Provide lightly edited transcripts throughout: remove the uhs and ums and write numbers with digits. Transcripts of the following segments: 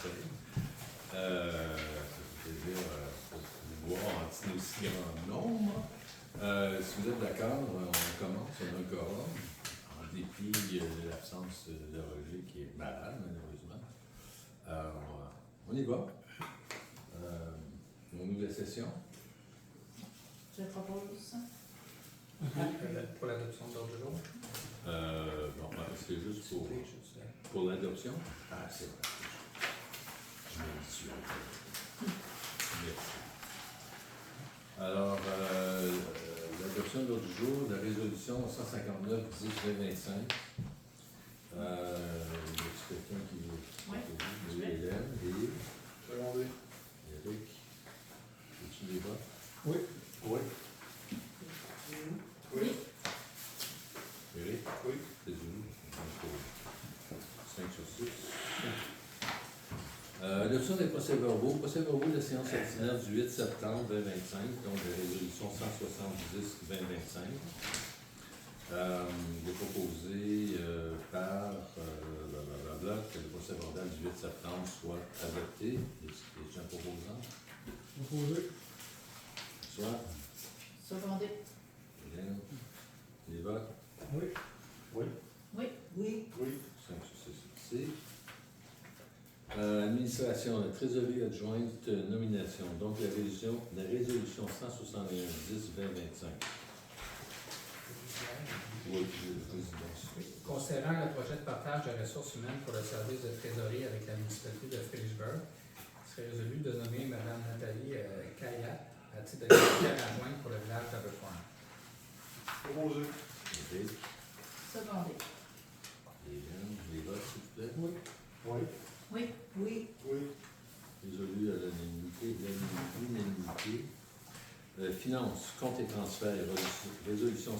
conseil. Ça fait plaisir de vous voir en aussi grand nombre. Si vous êtes d'accord, on commence. On a un quorum, en dépit de l'absence de Roger qui est malade, malheureusement. On y va. On ouvre la session. Je propose ça. Pour l'adoption de l'ordre du jour. C'est juste pour l'adoption. Ah, c'est vrai. Je m'habitue. Merci. Alors, l'adoption de l'ordre du jour, la résolution 159 10 2025. Y a-t-il quelqu'un qui veut? Oui. Oui, Hélène, et Secondé. Eric. Es-tu des votes? Oui. Oui. Oui. Eric? Oui. C'est Julie. Donc, 5 sur 6. Adoption des procès-verbaux. Procès-verbaux de la séance ordinaire du 8 septembre 2025, donc de résolution 170-2025. Il est proposé par blablabla que le procès-verbal du 8 septembre soit adopté. Est-ce un proposant? Proposé. Soit. Secondé. Hélène. Les votes? Oui. Oui. Oui. Oui. Oui. 5 sur 6 fixés. Administration, la trésorerie adjointe, nomination. Donc, la résolution 171-10-2025. Oui, le président. Considérant le projet de partage de ressources humaines pour le service de trésorerie avec la municipalité de Fredericksburg, il serait résolu de nommer Mme Nathalie Kaya à titre de secrétaire adjointe pour le village d'Aberfourn. Proposé. Eric. Secondé. Hélène, les votes, s'il vous plaît. Oui. Oui. Oui. Oui. Oui. Résolu à l'unanimité. Finances, comptes et transferts, résolution 162-10-2025.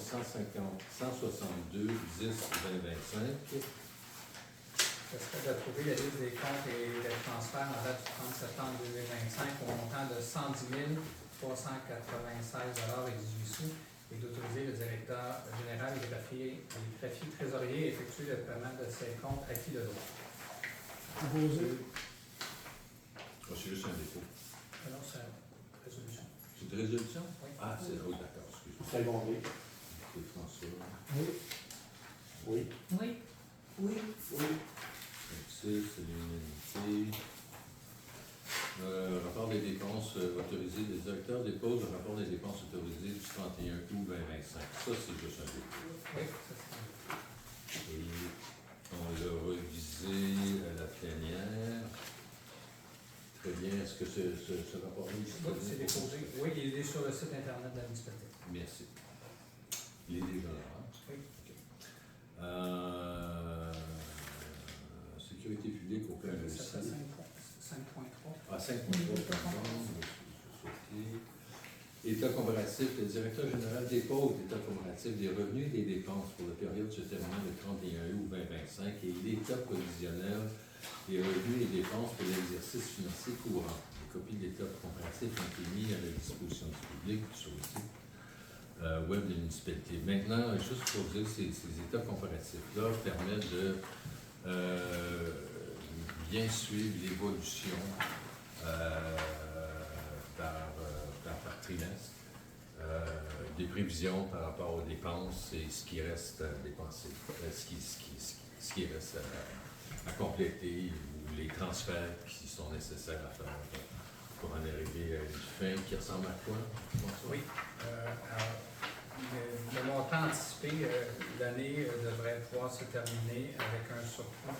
Ce serait d'approuver la liste des comptes et des transferts en date du 30 septembre 2025 au montant de 110 396,18 $ et d'autoriser le directeur général et les greffiers trésoriers à effectuer le paiement de ces comptes acquis de droit. Proposé. Oh, c'est juste un dépôt. Alors, c'est une résolution. C'est une résolution? Oui. Ah, c'est oui, d'accord, excuse-moi. Secondé. C'est François. Oui. Oui. Oui. Oui. Oui. 26, c'est l'unanimité. Rapport des dépenses autorisées. Les directeurs déposent le rapport des dépenses autorisées du 31 août 2025. Ça, c'est juste un dépôt. Oui, ça c'est Et on l'a révisé à la plénière. Très bien. Est-ce que ce rapport-là est oui, c'est déposé. Oui, il est sur le site internet de la municipalité. Merci. Il est déjà là. Hein? Oui. Sécurité publique, aucun Ça réussi. fait 5.3. Ah, 5.3, pardon. État comparatif, le directeur général dépose l'état comparatif des revenus et des dépenses pour la période se terminant le 31 août 2025 et l'état provisionnel des revenus et dépenses pour l'exercice financier courant. Les copies de l'état comparatif ont été mises à la disposition du public sur le site web de la municipalité. Maintenant, juste pour dire, ces états comparatifs-là permettent de bien suivre l'évolution par trimestre des prévisions par rapport aux dépenses et ce qui reste à dépenser, ce qui reste à compléter ou les transferts qui sont nécessaires à faire pour en arriver à une fin qui ressemble à quoi? Oui. Le montant anticipé, l'année devrait pouvoir se terminer avec un surcoût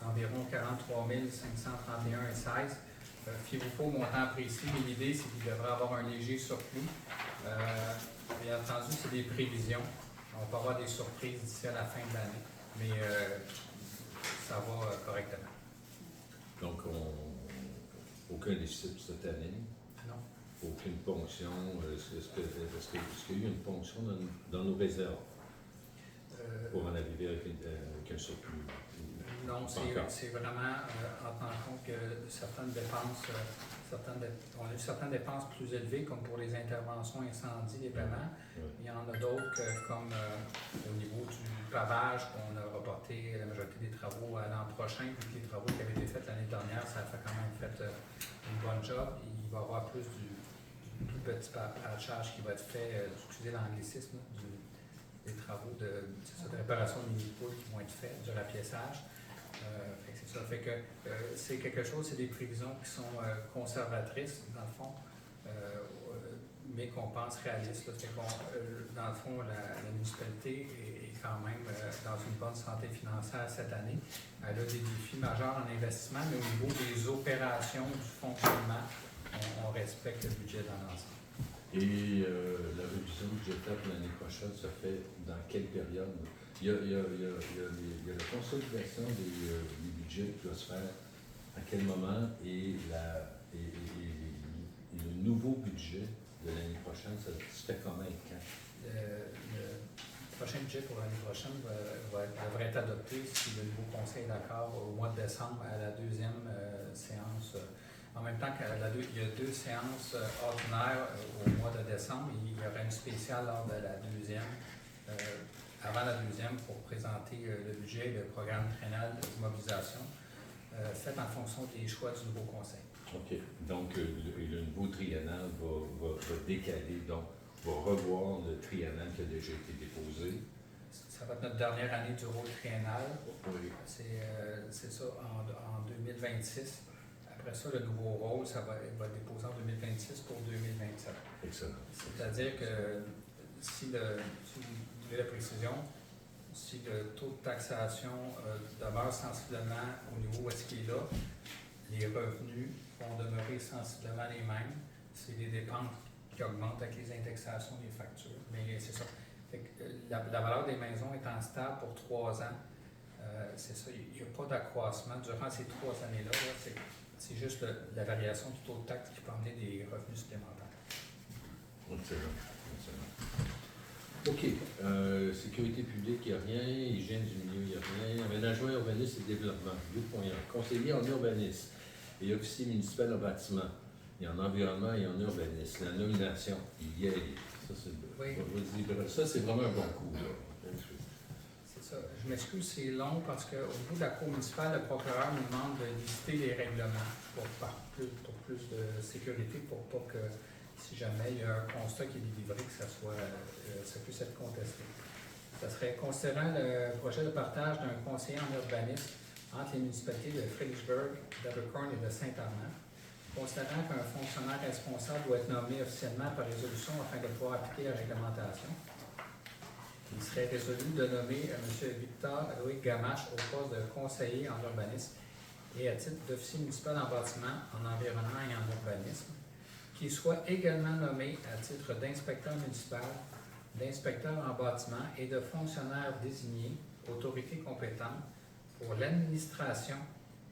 d'environ 43 531,16 $. Fiez-vous pas au montant précis, mais l'idée, c'est qu'il devrait avoir un léger surplus. Bien entendu, c'est des prévisions. On peut avoir des surprises d'ici à la fin de l'année, mais ça va correctement. Donc, aucun déficit cette année? Non. Aucune ponction? Est-ce qu'il y a eu une ponction dans nos réserves pour en arriver avec un surplus? Non, c'est vraiment en tenant compte que certaines dépenses, on a eu certaines dépenses plus élevées, comme pour les interventions incendies, les paiements. Il y en a d'autres, comme au niveau du pavage, qu'on a reporté la majorité des travaux à l'an prochain, puis les travaux qui avaient été faits l'année dernière ça fait quand même fait une bonne job. Il va y avoir plus du petit patchage qui va être fait, excusez l'anglicisme, des travaux de réparation de mini-poules qui vont être faits, du rapiessage. C'est ça. Fait que c'est quelque chose, c'est des prévisions qui sont conservatrices, dans le fond, mais qu'on pense réalistes. Là. Fait dans le fond, la municipalité est quand même dans une bonne santé financière cette année. Elle a des défis majeurs en investissement, mais au niveau des opérations, du fonctionnement, on respecte le budget dans l'ensemble. Et la révision budgétaire pour l'année prochaine se fait dans quelle période? Il y a la consolidation des budgets qui doit se faire à quel moment et le nouveau budget de l'année prochaine, ça se fait comment et quand? Le prochain budget pour l'année prochaine devrait être adopté si le nouveau conseil est d'accord au mois de décembre à la deuxième séance. En même temps qu'il y a 2 séances ordinaires au mois de décembre, il y aura une spéciale lors de la deuxième, avant la deuxième, pour présenter le budget et le programme triennal d'immobilisation, fait en fonction des choix du nouveau conseil. OK. Donc, le nouveau triennal va décaler, donc va revoir le triennal qui a déjà été déposé. Ça va être notre dernière année du rôle triennal. Oui. C'est ça, en 2026. Après ça, le nouveau rôle, ça va être déposé en 2026 pour 2027. Excellent. C'est-à-dire que si vous voulez la précision, si le taux de taxation demeure sensiblement au niveau où est-ce qu'il est là, les revenus vont demeurer sensiblement les mêmes. C'est les dépenses qui augmentent avec les indexations des factures. Mais c'est ça. Fait que, la valeur des maisons étant stable pour 3 ans, c'est ça. Il n'y a pas d'accroissement durant ces 3 années-là. Là, c'est juste la variation du taux de taxe qui peut amener des revenus supplémentaires. Excellent. OK. Sécurité publique, il n'y a rien. Hygiène du milieu, il n'y a rien. Aménagement, urbanisme et développement. 8.1. Conseiller en urbanisme et officier municipal en bâtiment. Et en environnement et en urbanisme. La nomination, il y a. Ça, c'est vraiment un bon coup. Là. C'est ça. Je m'excuse, c'est long parce qu'au niveau de la cour municipale, le procureur nous demande de lister les règlements pour plus de sécurité, pour pas que, si jamais il y a un constat qui est délivré, que ça puisse être contesté. Ça serait considérant le projet de partage d'un conseiller en urbanisme entre les municipalités de Fredericksburg, d'Abercorn et de Saint-Armand, considérant qu'un fonctionnaire responsable doit être nommé officiellement par résolution afin de pouvoir appliquer la réglementation. Il serait résolu de nommer M. Victor Louis Gamache au poste de conseiller en urbanisme et à titre d'officier municipal en bâtiment, en environnement et en urbanisme, qu'il soit également nommé à titre d'inspecteur municipal, d'inspecteur en bâtiment et de fonctionnaire désigné, autorité compétente, pour l'administration,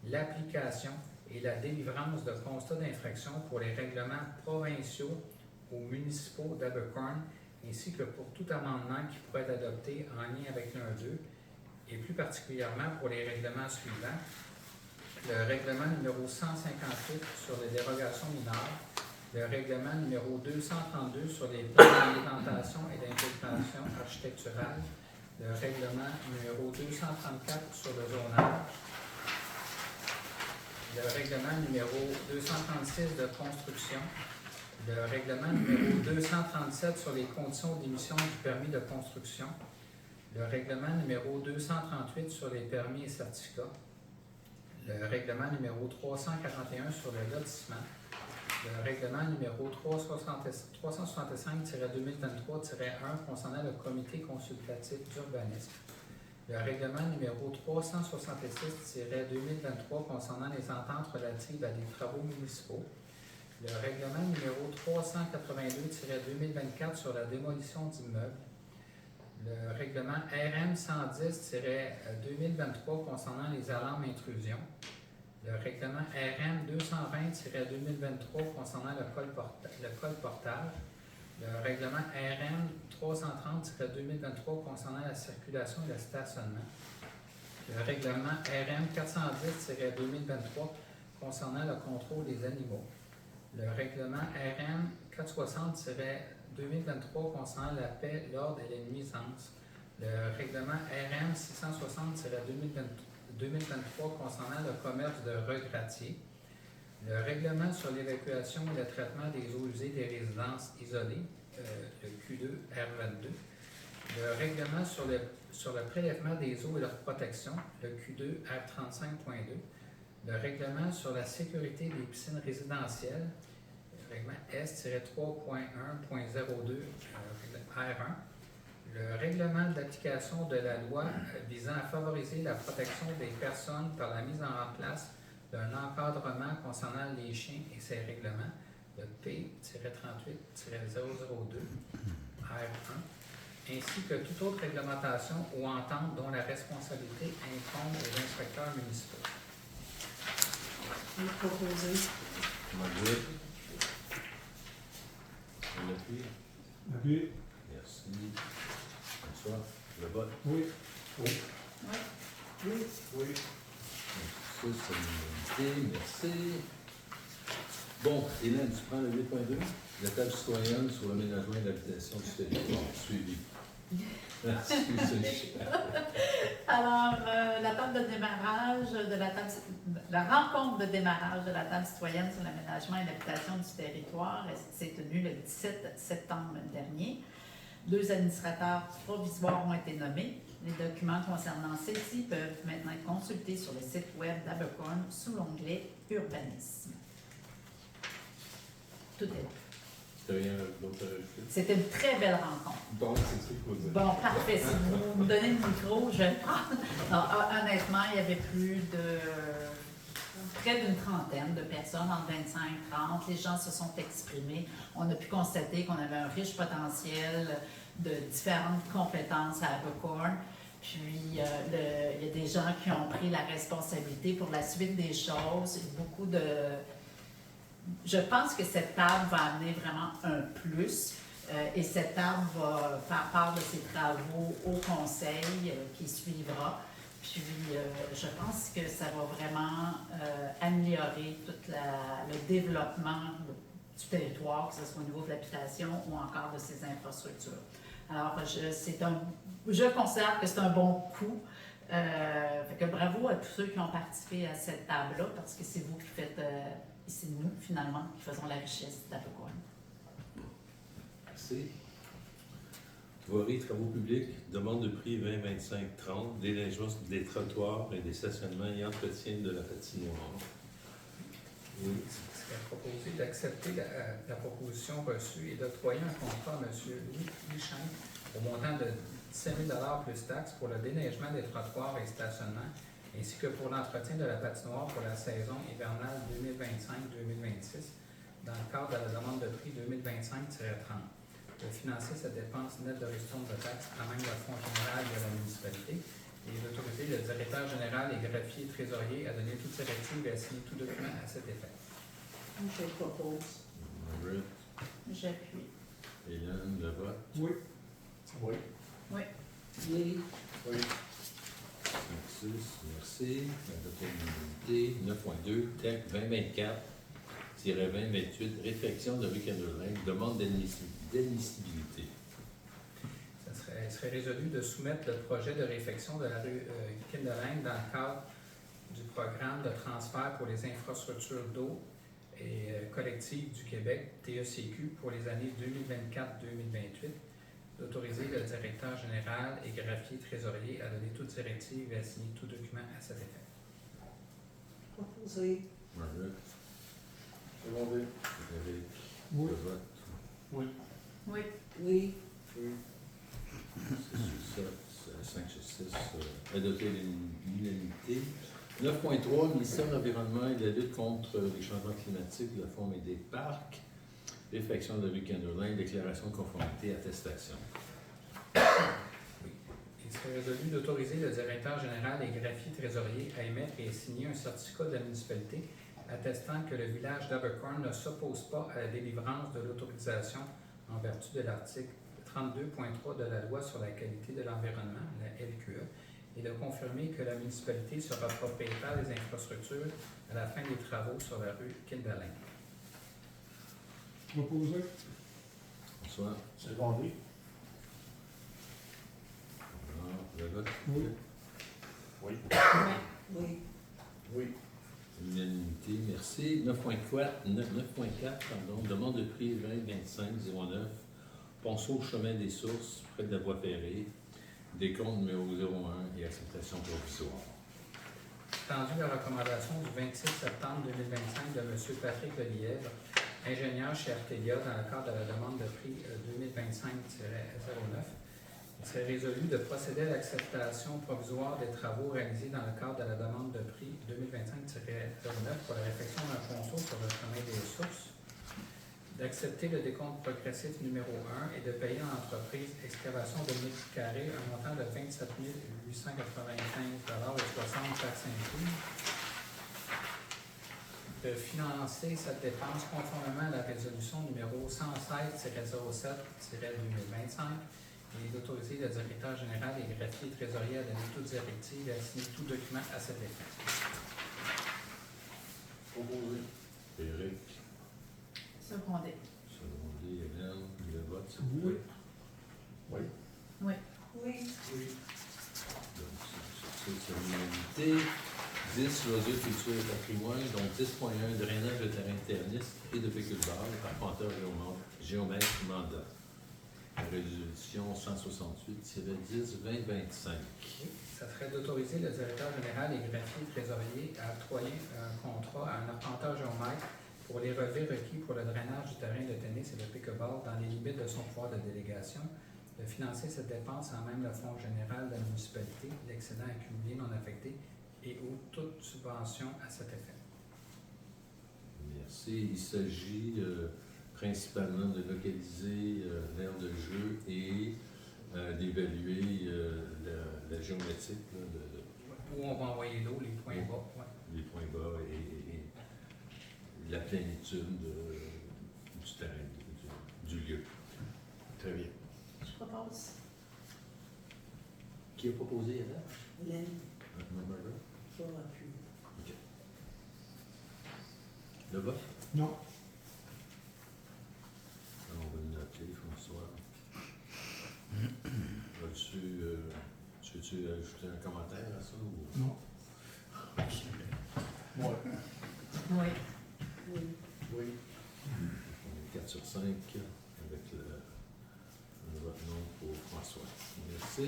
l'application et la délivrance de constats d'infraction pour les règlements provinciaux ou municipaux d'Abercorn, ainsi que pour tout amendement qui pourrait être adopté en lien avec l'un d'eux, et plus particulièrement pour les règlements suivants. Le règlement numéro 158 sur les dérogations mineures, le règlement numéro 232 sur les plans d'implémentation et d'intégration architecturale, le règlement numéro 234 sur le zonage, le règlement numéro 236 de construction, le règlement numéro 237 sur les conditions d'émission du permis de construction, le règlement numéro 238 sur les permis et certificats, le règlement numéro 341 sur le lotissement, le règlement numéro 365-2023-1 concernant le comité consultatif d'urbanisme, le règlement numéro 366-2023 concernant les ententes relatives à des travaux municipaux, le règlement numéro 382-2024 sur la démolition d'immeubles, le règlement RM 110-2023 concernant les alarmes intrusion, le règlement RM 220-2023 concernant le colportage, le règlement RM 330-2023 concernant la circulation et le stationnement, le règlement RM 410-2023 concernant le contrôle des animaux, le règlement RM 460-2023 concernant la paix, l'ordre et les nuisances, le règlement RM 660-2023 2023 concernant le commerce de regratiers, le règlement sur l'évacuation et le traitement des eaux usées des résidences isolées, le Q2-R22, le règlement sur le prélèvement des eaux et leur protection, le Q2-R35.2, le règlement sur la sécurité des piscines résidentielles, le règlement S-3.1.02, R1, le règlement d'application de la loi visant à favoriser la protection des personnes par la mise en place d'un encadrement concernant les chiens et ses règlements, le P-38-002, R1, ainsi que toute autre réglementation ou entente dont la responsabilité incombe aux inspecteurs municipaux. Proposé. Margaret. On appuie. Appuyé. Merci. François, le vote. Oui. Oui. Oui. Oui. Oui. Ça, c'est une unité. Merci. Bon, Hélène, tu prends le 8.2. La table citoyenne sur l'aménagement et l'habitation du territoire. Suivi. Merci. Alors, la table de démarrage de la rencontre de démarrage de la table citoyenne sur l'aménagement et l'habitation du territoire s'est tenue le 17 septembre dernier. 2 administrateurs provisoires ont été nommés. Les documents concernant celle-ci peuvent maintenant être consultés sur le site web d'Abercorn sous l'onglet Urbanisme. Tout est là. Tu n'as rien d'autre à rajouter? C'était une très belle rencontre. Bon, c'est ce qu'il faut dire. Bon, parfait. Si vous me donnez le micro, je vais le prendre. Non, honnêtement, il y avait près d'une trentaine de personnes, entre 25 et 30. Les gens se sont exprimés. On a pu constater qu'on avait un riche potentiel de différentes compétences à Abercorn. Puis, il y a des gens qui ont pris la responsabilité pour la suite des choses. Beaucoup de... Je pense que cette table va amener vraiment un plus. Et cette table va faire part de ses travaux au conseil qui suivra. Puis, je pense que ça va vraiment améliorer tout le développement du territoire, que ce soit au niveau de l'habitation ou encore de ses infrastructures. Alors, je considère que c'est un bon coup. Fait que bravo à tous ceux qui ont participé à cette table-là, parce que c'est vous qui faites, et c'est nous, finalement, qui faisons la richesse d'Abercorn. Merci. Voirie, travaux publics, demande de prix 20-25-30, déneigement des trottoirs et des stationnements et entretien de la patinoire. Oui. Il serait proposé d'accepter la proposition reçue et d'octroyer un contrat à M. Louis Chen au montant de 17 000 plus taxes pour le déneigement des trottoirs et stationnements, ainsi que pour l'entretien de la patinoire pour la saison hivernale 2025-2026, dans le cadre de la demande de prix 2025-30. De financer cette dépense nette de restitution de taxes à même le Fonds général de la municipalité et d'autoriser le directeur général et greffier trésorier à donner toute directive et à signer tout document à cet effet. Je propose. Margaret, J'appuie. Hélène, le vote. Oui. Oui. Oui. Oui. Oui. Merci. Adopté l'unité. 9.2, TEC 2024-2028, réfection de rue Kenderling, demande d'admissibilité. Il serait résolu de soumettre le projet de réfection de la rue Kinderling dans le cadre du programme de transfert pour les infrastructures d'eau et collectives du Québec, TECQ, pour les années 2024-2028, d'autoriser le directeur général et greffier trésorier à donner toute directive et à signer tout document à cet effet. Proposé. Margaret, Demandé. vous avez Oui. le vote. Oui. Oui. Oui. Oui. C'est ça, 5-6, adopté l'unanimité. 9.3, ministère de l'Environnement et de la lutte contre les changements climatiques, la forme et des parcs, réfection de la rue Kenderling, déclaration de conformité, attestation. Oui. Il serait résolu d'autoriser le directeur général et greffier trésorier à émettre et à signer un certificat de la municipalité attestant que le village d'Abercorn ne s'oppose pas à la délivrance de l'autorisation en vertu de l'article 32.3 de la loi sur la qualité de l'environnement, la LQE, et de confirmer que la municipalité sera propriétaire des infrastructures à la fin des travaux sur la rue Kinderling. Proposé. Bonsoir. C'est demandé. Alors, le vote. Oui. Oui. Oui. Oui. Oui. L'unanimité, merci. 9.4, pardon, demande de prix 20-25-09, Ponceau Chemin des Sources, près de la voie ferrée, décompte numéro 01 et acceptation provisoire. Tendu la recommandation du 26 septembre 2025 de M. Patrick Lelièvre, ingénieur chez Artelia, dans le cadre de la demande de prix 2025-09. Il serait résolu de procéder à l'acceptation provisoire des travaux réalisés dans le cadre de la demande de prix 2025-09 pour la réfection d'un ponceau sur le chemin des sources, d'accepter le décompte progressif numéro 1 et de payer à l'entreprise Excavation de mètres carrés un montant de 27 895,60 taxes incluses, de financer cette dépense conformément à la résolution numéro 116-07-2025 et d'autoriser le directeur général et greffier trésorier à donner toutes directives et à signer tout document à cet effet. Proposé. Éric, Secondé. secondé, Hélène, le vote, c'est Oui. Oui. Oui. Oui. Oui. Donc, c'est l'unanimité. 10, loisirs, culture et patrimoine. Donc, 10.1, drainage de terrain terniste et de péculture, arpenteur géomètre mandat. Résolution 168-10-2025. Ça serait d'autoriser le directeur général et greffier trésorier à octroyer un contrat à un arpenteur géomètre pour les relevés requis pour le drainage du terrain de tennis et de pickleball dans les limites de son pouvoir de délégation, de financer cette dépense en même le fonds général de la municipalité, l'excédent accumulé non affecté et ou toute subvention à cet effet. Merci. Il s'agit principalement de localiser l'aire de jeu et d'évaluer la géométrie, là, Où on va envoyer l'eau, les points bas. Ouais. les points bas et la plénitude du terrain, du lieu. Très bien. Je propose. Qui a proposé, Hélène? Hélène, Maman? je appuie. OK. Le vote? Non. Alors, on va le noter, François. Veux-tu ajouter un commentaire à ça? Ou... Non. Oui. Oui. Oui. Oui. On est 4 sur 5 avec le vote non pour François. Merci.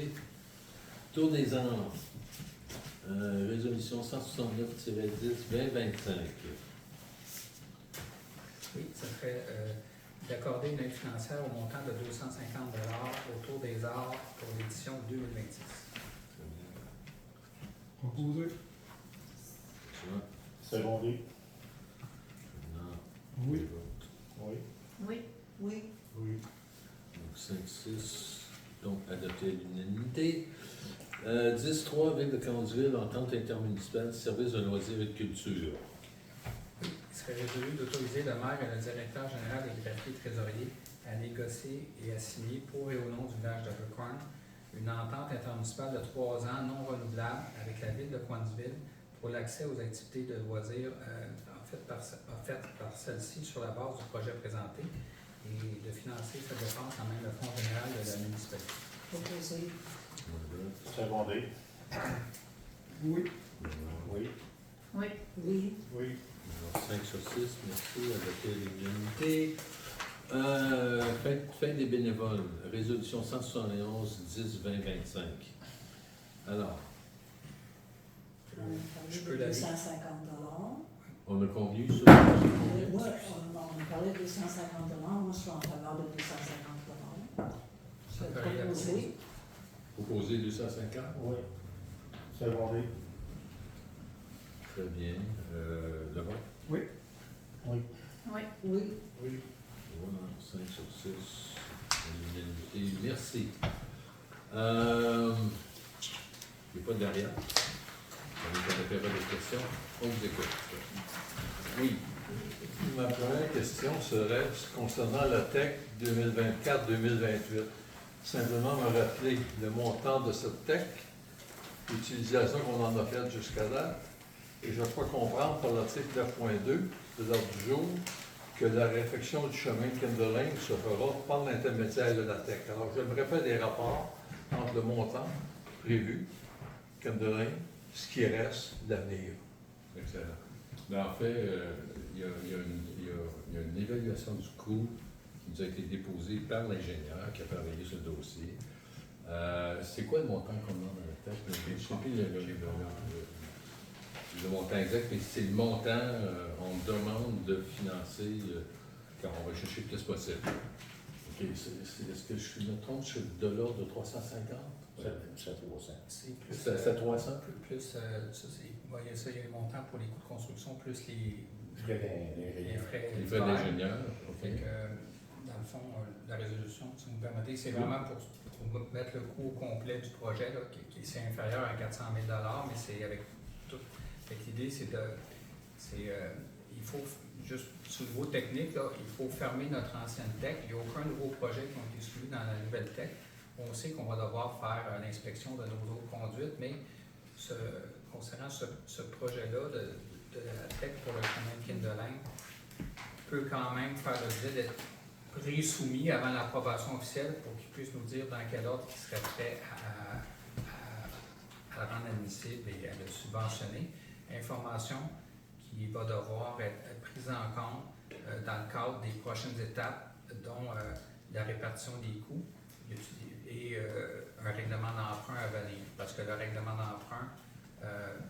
Tour des Anges. Résolution 169-10-2025. Oui, ça serait d'accorder une aide financière au montant de 250 $ autour des arts pour l'édition 2026. Proposé. François, Secondé. non, Oui. les votes. Oui. Oui. Oui. Oui. Donc 5-6, donc adopté à l'unanimité. 10-3, Ville de Candeville, entente intermunicipale, service de loisirs et de culture. Il serait résolu d'autoriser le maire et le directeur général et greffier trésorier à négocier et à signer pour et au nom du village de Buckhorn une entente intermunicipale de 3 ans non renouvelable avec la ville de Coinsville pour l'accès aux activités de loisirs faites par celle-ci sur la base du projet présenté et de financer cette dépense en même le fonds général de la municipalité. Proposé. Secondé. Oui. Oui. Oui. Oui. Oui. 5 sur 6, merci, adopté à l'unanimité. Fin des bénévoles, résolution 171-10-2025. Alors, Je peux la 250 on a convenu ça? Moi, on a parlé de 250 moi je suis en faveur de 250 Je vais proposer. Proposer 250? Oui. Secondé. Très bien. Le vote? Oui. Oui. Oui. Oui. Oui. Voilà, 5 sur 6, à l'unanimité. Merci. Il n'y a pas de derrière. On est à la période de questions. On vous écoute. Oui. Ma première question serait concernant la TEC 2024-2028. Simplement me rappeler le montant de cette TEC, l'utilisation qu'on en a faite jusqu'à date, et je crois comprendre par l'article 9.2 de l'ordre du jour que la réfection du chemin de Kendall se fera par l'intermédiaire de la TEC. Alors, j'aimerais faire des rapports entre le montant prévu, Kendall, ce qui reste, l'avenir. Excellent. Mais en fait, il y a une évaluation du coût qui nous a été déposée par l'ingénieur qui a travaillé sur le dossier. C'est quoi le montant qu'on demande dans la tête? Je ne sais plus le montant exact, mais c'est le montant, on me demande de financer quand on va chercher le plus possible. OK, est-ce que je me trompe, je suis de l'ordre de 350? C'est 300. C'est plus. C'est 300? Plus, ça, il y a les montants pour les coûts de construction, plus les frais. Les frais d'ingénieur. Fait que, dans le fond, la résolution, si vous me permettez, c'est vraiment pour mettre le coût au complet du projet, là, c'est inférieur à 400 000 mais c'est avec tout. Fait que l'idée, il faut, juste sur le niveau technique, là, il faut fermer notre ancienne tech. Il n'y a aucun nouveau projet qui a été soumis dans la nouvelle tech. On sait qu'on va devoir faire l'inspection de nos autres conduites, mais concernant ce projet-là de la tech pour le chemin de Kindelin, peut quand même faire l'objet d'être pré-soumis avant l'approbation officielle pour qu'ils puissent nous dire dans quel ordre ils seraient prêts à le rendre admissible et à le subventionner. Information qui va devoir être prise en compte dans le cadre des prochaines étapes, dont la répartition des coûts et un règlement d'emprunt à venir. Parce que le règlement d'emprunt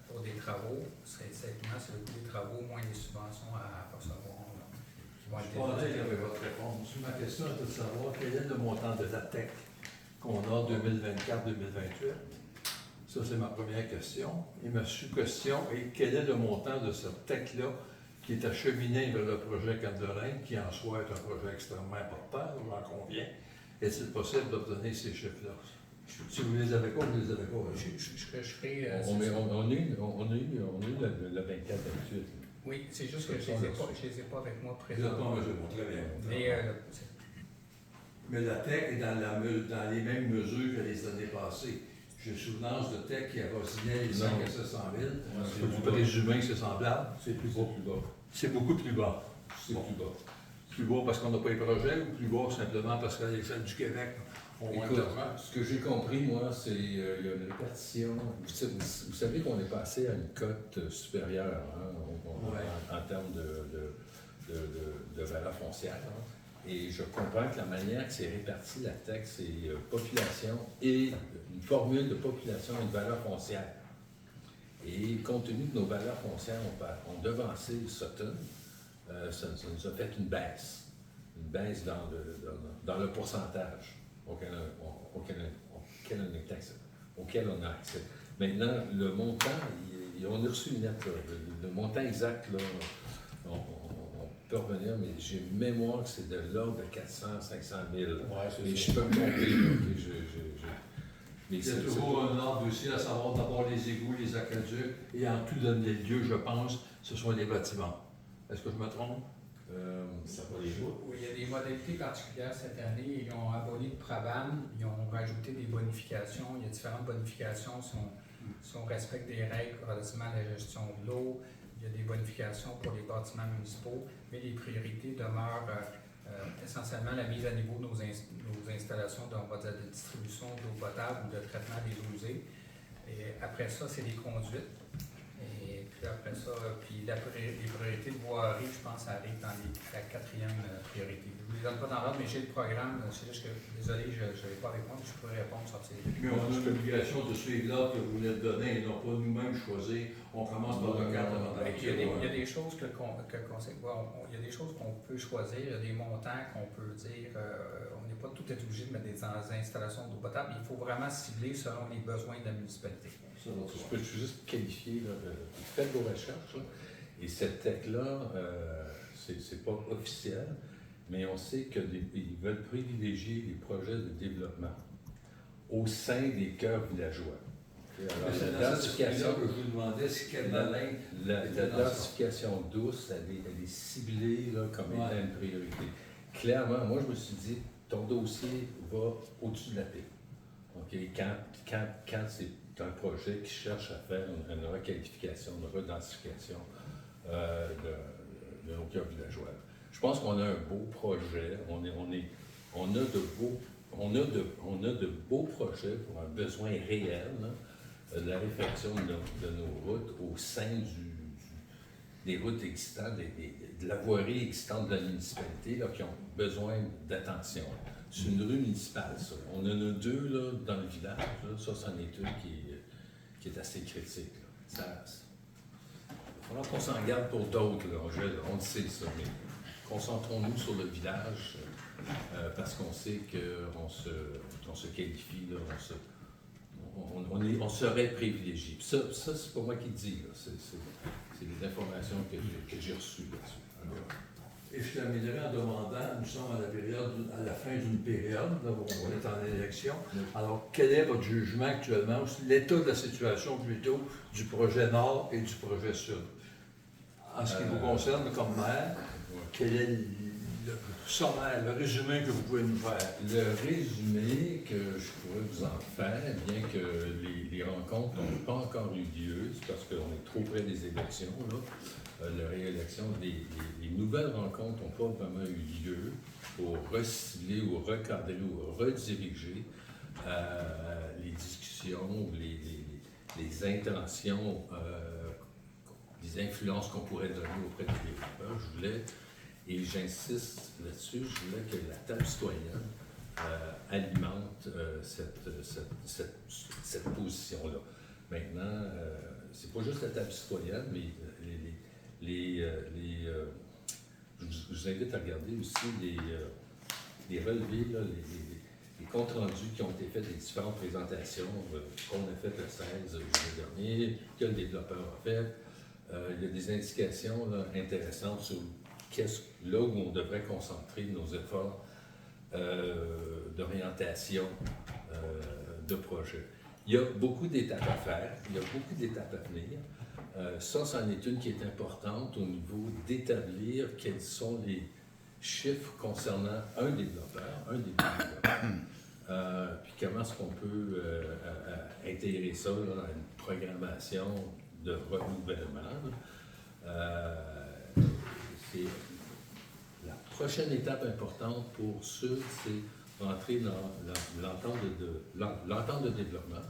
pour des travaux, c'est le coût des travaux moins les subventions à recevoir. Je parlais avec votre réponse. Ma question est de savoir quel est le montant de la TEC qu'on a en 2024-2028. Ça, c'est ma première question. Et ma sous-question est quel est le montant de cette TEC-là qui est acheminée vers le projet Candelin, qui en soi est un projet extrêmement important, j'en conviens. Est-il possible d'obtenir ces chiffres-là? Si vous les avez pas, vous les avez pas. On a eu le 24 d'habitude. Oui, c'est juste que je ne les ai pas avec moi Présentement, présentement. très bien. Mais Mais la TEC est dans les mêmes mesures que les années passées. J'ai souvenance de TEC qui avoisinait les 5 à 700 000. Peux-tu présumer que c'est semblable? C'est plus bas. C'est beaucoup plus bas. C'est plus bas. Plus bas parce qu'on n'a pas les projets ou plus bas simplement parce qu'à l'échelle du Québec, on va Écoute, ce que j'ai compris, moi, c'est qu'il y a une répartition. Vous savez qu'on est passé à une cote supérieure en termes de valeur foncière. Hein. Et je comprends que la manière que c'est réparti, la taxe, c'est population et une formule de population et de valeur foncière. Et compte tenu de nos valeurs foncières, on devançait Sutton, ça nous a fait une baisse dans le pourcentage auquel on a accès. Maintenant, le montant, on a reçu une lettre, le montant exact, là, on peut revenir, mais j'ai mémoire que c'est de l'ordre de 400 500 000. Ouais, mais ça. je peux me tromper. Mais Il y a toujours un ordre aussi à savoir d'abord les égouts, les aqueducs, et en tout dernier lieu, je pense, ce sont les bâtiments. Est-ce que je me trompe? Ça va les jours. Oui, il y a des modalités particulières cette année. Ils ont aboli le Praban, ils ont rajouté des bonifications. Il y a différentes bonifications si on respecte des règles relativement à la gestion de l'eau. Il y a des bonifications pour les bâtiments municipaux, mais les priorités demeurent essentiellement la mise à niveau de nos installations de distribution d'eau potable ou de traitement des eaux usées. Et après ça, c'est les conduites. Et puis après ça, les priorités de voirie, je pense, ça arrive dans la quatrième priorité. Je ne vous les donne pas dans l'ordre, mais j'ai le programme. C'est juste que, désolé, je ne l'ai pas avec moi, mais je peux répondre sur ces. Mais on a l'obligation de suivre l'ordre que vous venez de donner et non pas nous-mêmes choisir. On commence par le cadre avant Il y a des choses il y a des choses qu'on peut choisir, il y a des montants qu'on peut dire, on n'est pas tout obligé de mettre des installations d'eau potable, il faut vraiment cibler selon les besoins de la municipalité. Je peux juste qualifier, là, faites vos recherches, là, et cette tech-là, c'est pas officiel, mais on sait qu'ils veulent privilégier les projets de développement au sein des cœurs villageois. Alors, la densification que je vous demandais, c'est quelle la densification douce, elle est ciblée là, comme étant une priorité. Clairement, moi, je me suis dit, ton dossier va au-dessus de la pile. Okay? Quand c'est un projet qui cherche à faire une requalification, une redensification de nos cœurs villageois. Je pense qu'on a un beau projet, on a de beaux projets pour un besoin réel. Là. de la réfection de nos routes au sein des routes existantes, de la voirie existante de la municipalité là, qui ont besoin d'attention. C'est une rue municipale, ça. On en a deux là, dans le village, là. Ça, c'en est une qui est assez critique. Là. Il va falloir qu'on s'en garde pour d'autres, là. On le sait, ça, mais concentrons-nous sur le village parce qu'on sait qu'on se qualifie, là, on serait privilégié. Puis ça c'est pas moi qui le dis, là. C'est des informations que j'ai reçues là-dessus. Alors, Et je terminerai en demandant, nous sommes à la fin d'une période, là, où on est en élection. Alors, quel est votre jugement actuellement, l'état de la situation plutôt du projet Nord et du projet Sud? En ce qui vous concerne comme maire, quel est le sommaire, le résumé que vous pouvez nous faire? Le résumé que je pourrais vous en faire, bien que les rencontres n'ont pas encore eu lieu, c'est parce qu'on est trop près des élections, là. La réélection, les nouvelles rencontres n'ont pas vraiment eu lieu pour recibler ou recadrer ou rediriger les discussions ou les intentions, les influences qu'on pourrait donner auprès des développeurs. Je voulais, et j'insiste là-dessus, je voulais que la table citoyenne alimente cette position-là. Maintenant, c'est pas juste la table citoyenne, mais je vous invite à regarder aussi les relevés, là, les comptes rendus qui ont été faits des différentes présentations qu'on a faites le 16 juillet dernier, que le développeur a fait. Il y a des indications là, intéressantes sur là où on devrait concentrer nos efforts d'orientation de projet. Il y a beaucoup d'étapes à faire, il y a beaucoup d'étapes à venir. Ça, c'en est une qui est importante au niveau d'établir quels sont les chiffres concernant un développeur, puis comment est-ce qu'on peut intégrer ça là, dans une programmation de renouvellement. C'est la prochaine étape importante pour Sud, c'est rentrer dans l'entente de développement.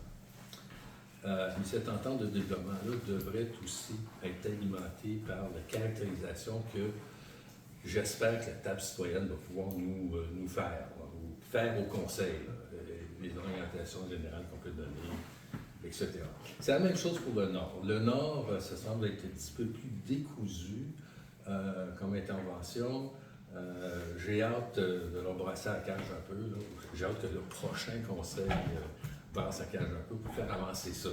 Mais cette entente de développement-là devrait aussi être alimentée par la caractérisation que j'espère que la table citoyenne va pouvoir nous faire, ou faire au conseil, là, les orientations générales qu'on peut donner, etc. C'est la même chose pour le Nord. Le Nord, ça semble être un petit peu plus décousu comme intervention. J'ai hâte de leur brasser la cage un peu. Là. J'ai hâte que le prochain conseil brasse la cage un peu pour faire avancer ça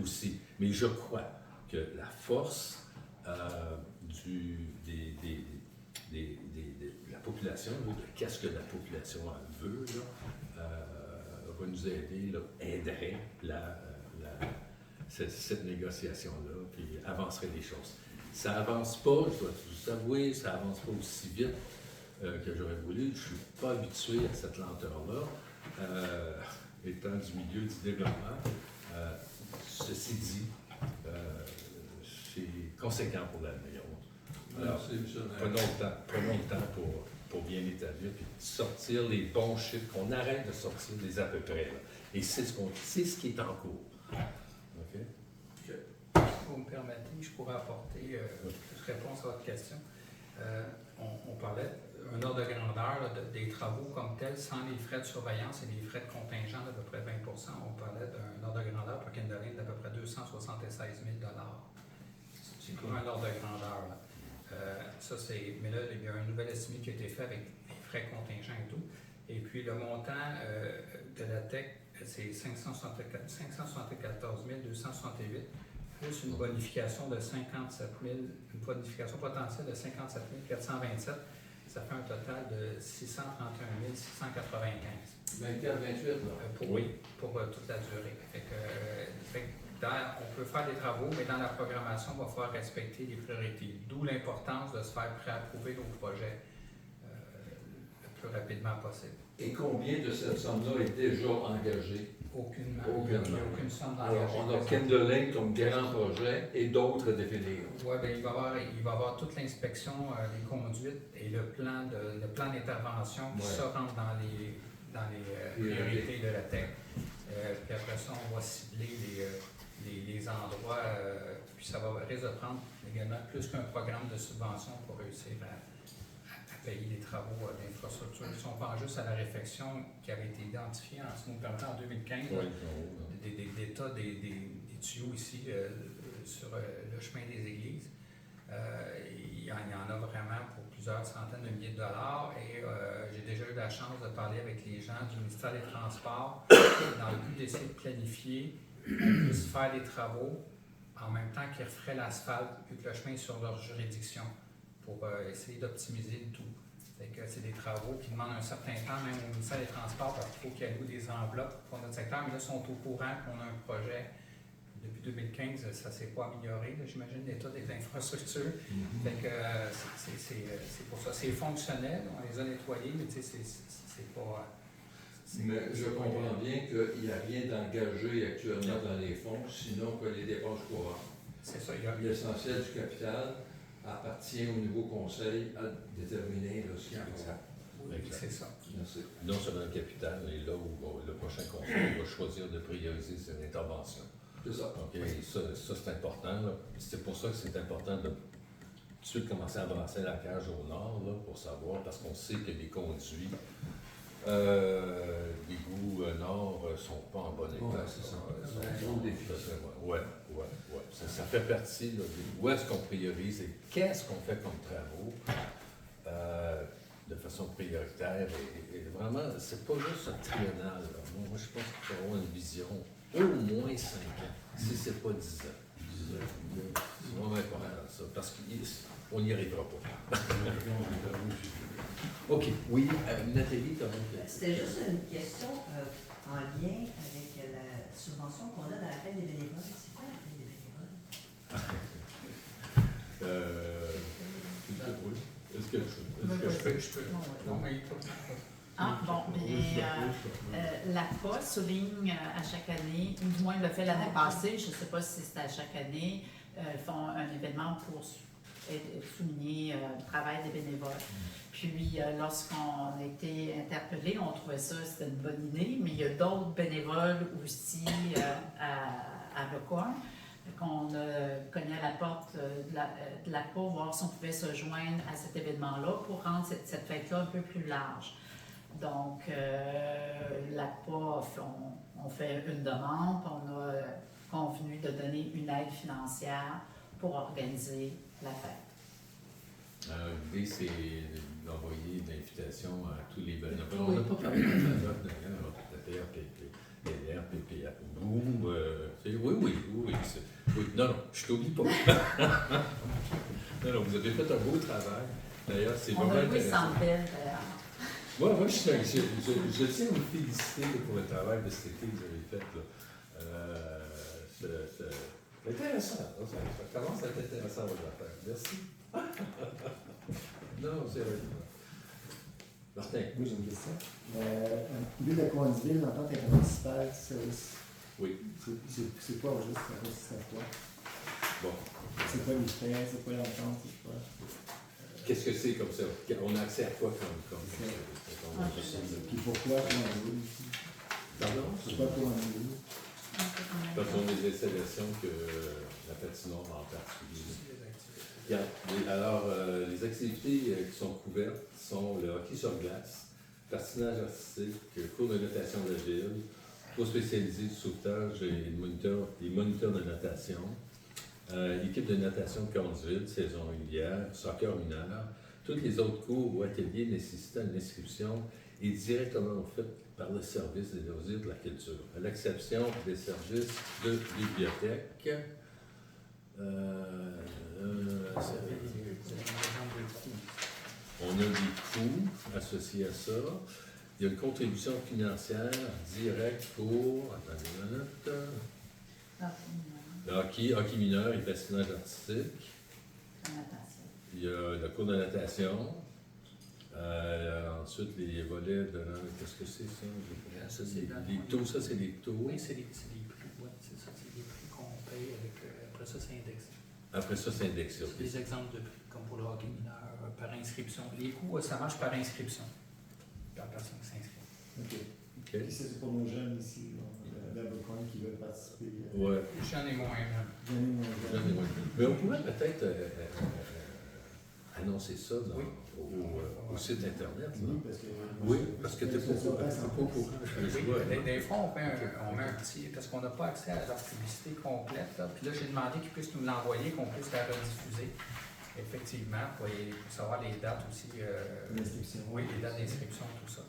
aussi. Mais je crois que la force de la population, là, de qu'est-ce que la population en veut, là, va nous aider, là, aiderait cette négociation-là, puis avancerait les choses. Ça avance pas, je dois vous avouer, ça avance pas aussi vite que j'aurais voulu. Je ne suis pas habitué à cette lenteur-là, étant du milieu du développement. Ceci dit, c'est conséquent pour l'avenir. Alors, prenons le temps pour bien établir, puis sortir les bons chiffres, qu'on arrête de sortir les à peu près. Là. Et c'est ce qui est en cours. OK? Si vous me permettez, je pourrais apporter une réponse à votre question. On parlait d'un ordre de grandeur là, des travaux comme tels, sans les frais de surveillance et les frais de contingent d'à peu près 20 %. On parlait d'un ordre de grandeur pour Kinderline d'à peu près 276 000 $. C'est comme un ordre de grandeur. Là. Mais là, il y a un nouvel estimé qui a été fait avec les frais contingents et tout. Et puis le montant de la TEC, c'est 574 268, plus une bonification de 57 000, une bonification potentielle de 57 427. Ça fait un total de 631 695. 24-28, là. Pour toute la durée. On peut faire des travaux, mais dans la programmation, il va falloir respecter les priorités. D'où l'importance de se faire préapprouver nos projets le plus rapidement possible. Et combien de cette somme-là est déjà engagée? Aucunement. Il n'y a aucune somme d'engagement. Alors, on a Kinderline comme grand projet et d'autres à définir. Oui, bien, il va y avoir toute l'inspection des conduites et le plan d'intervention qui se rentre dans les priorités de la TEC. Puis après ça, on va cibler les endroits, puis ça va risque de prendre également plus qu'un programme de subvention pour réussir à payer les travaux d'infrastructure. Si on pense juste à la réfection qui avait été identifiée en ce nous permettant en 2015, des tas des tuyaux ici sur le chemin des églises. Il y en a vraiment pour plusieurs centaines de milliers de dollars et j'ai déjà eu la chance de parler avec les gens du ministère des Transports dans le but d'essayer de planifier qu'on puisse faire des travaux en même temps qu'ils referaient l'asphalte vu que le chemin est sur leur juridiction pour essayer d'optimiser le tout. C'est des travaux qui demandent un certain temps, même au ministère des Transports, parce qu'il faut qu'il y ait des enveloppes pour notre secteur, mais là, ils sont au courant qu'on a un projet. Depuis 2015, ça ne s'est pas amélioré, j'imagine, l'état des infrastructures. C'est pour ça. C'est fonctionnel, on les a nettoyés, mais c'est pas... Mais je comprends bien qu'il n'y a rien d'engagé actuellement dans les fonds, sinon que les dépenses courantes. C'est ça. L'essentiel du capital appartient au nouveau conseil à déterminer ce qu'il y a. Oui, c'est ça. Merci. Non seulement le capital, mais là où le prochain conseil va choisir de prioriser ses interventions. C'est ça. OK, ça c'est important. Là. C'est pour ça que c'est important de tout de suite commencer à avancer la cage au nord là, pour savoir, parce qu'on sait que les conduits d'égouts nord ne sont pas en bon état. Ouais, c'est ça. C'est un gros défi. Oui. Ça fait partie là, où est-ce qu'on priorise et qu'est-ce qu'on fait comme travaux de façon prioritaire. Et vraiment, c'est pas juste un triennal. Là. Moi, je pense qu'il faut avoir une vision au moins 5 ans, si ce n'est pas 10 ans. C'est vraiment important, ça, parce qu'on n'y arrivera pas. OK. Oui, Nathalie, tu as une question? C'était juste une question en lien avec la subvention qu'on a dans la fête des bénévoles. C'est quoi la fête des bénévoles? Est-ce que Je peux. Non, mais la PA souligne à chaque année, ou du moins il l'a fait l'année passée, je ne sais pas si c'est à chaque année, ils font un événement pour souligner le travail des bénévoles. Puis, lorsqu'on a été interpellés, on trouvait ça, c'était une bonne idée, mais il y a d'autres bénévoles aussi à Recorn qu'on cognait à la porte de la PA, voir si on pouvait se joindre à cet événement-là pour rendre cette fête-là un peu plus large. Donc, la PA, on fait une demande, on a convenu de donner une aide financière pour organiser la fête. L'idée, c'est d'envoyer une invitation à tous les bénévoles. Oui. On n'a pas parlé de la note d'ailleurs, la PRPP, PPA. Oui. Non, je t'oublie pas. non, vous avez fait un beau travail. D'ailleurs, c'est on vraiment a loué intéressant. 100 belles, d'ailleurs. Moi, je tiens à vous féliciter pour le travail de cet été que vous avez fait. C'est intéressant. Ça commence à être intéressant, votre affaire. Merci. Non, c'est vrai. Martin. Oui, j'ai une question. Ville de Coinsville, l'entente intermunicipale, Oui. c'est quoi au juste? Ça consiste à quoi? Bon. C'est quoi les faits? C'est quoi l'entente? C'est quoi? Qu'est-ce que c'est comme ça? On a accès à quoi comme Puis pourquoi Coinsville? Pardon? Pourquoi Coinsville? Quand on a des installations que la patinoire en particulier. Alors, les activités qui sont couvertes sont le hockey sur glace, patinage artistique, cours de natation de la ville, cours spécialisé de sauvetage et des moniteurs de natation, équipe de natation de Coinsville, saison régulière, soccer mineur. Tous les autres cours ou ateliers nécessitant une inscription est directement faite par le service des loisirs de la culture, à l'exception des services de bibliothèque. On a des coûts associés à ça. Il y a une contribution financière directe pour le hockey mineur et le patinage artistique. Il y a le cours de natation. Ensuite, les volets de... Qu'est-ce que c'est ça? Ça, c'est les taux, ça, c'est les taux. Oui, c'est les prix. Oui, c'est ça, c'est les prix qu'on paye avec... après ça, c'est indexé. Après ça, c'est indexé. C'est des exemples de prix, comme pour le hockey mineur, par inscription. Les coûts, ça marche par inscription. Par personne qui s'inscrit. OK. OK. Et ça, c'est pour nos jeunes ici. d'Abercorn qui veulent participer. Ouais. J'en ai moins. Là. Mais on pourrait peut-être annoncer ça Oui. au site Internet. Là. Oui, parce que. Oui, parce que tu n'es pas au courant. Oui, des fois, on met un petit, parce qu'on n'a pas accès à leur publicité complète. Là. Puis là, j'ai demandé qu'ils puissent nous l'envoyer, qu'on puisse la rediffuser. Effectivement, pour savoir les dates aussi. L'inscription. Oui, les dates d'inscription, tout ça.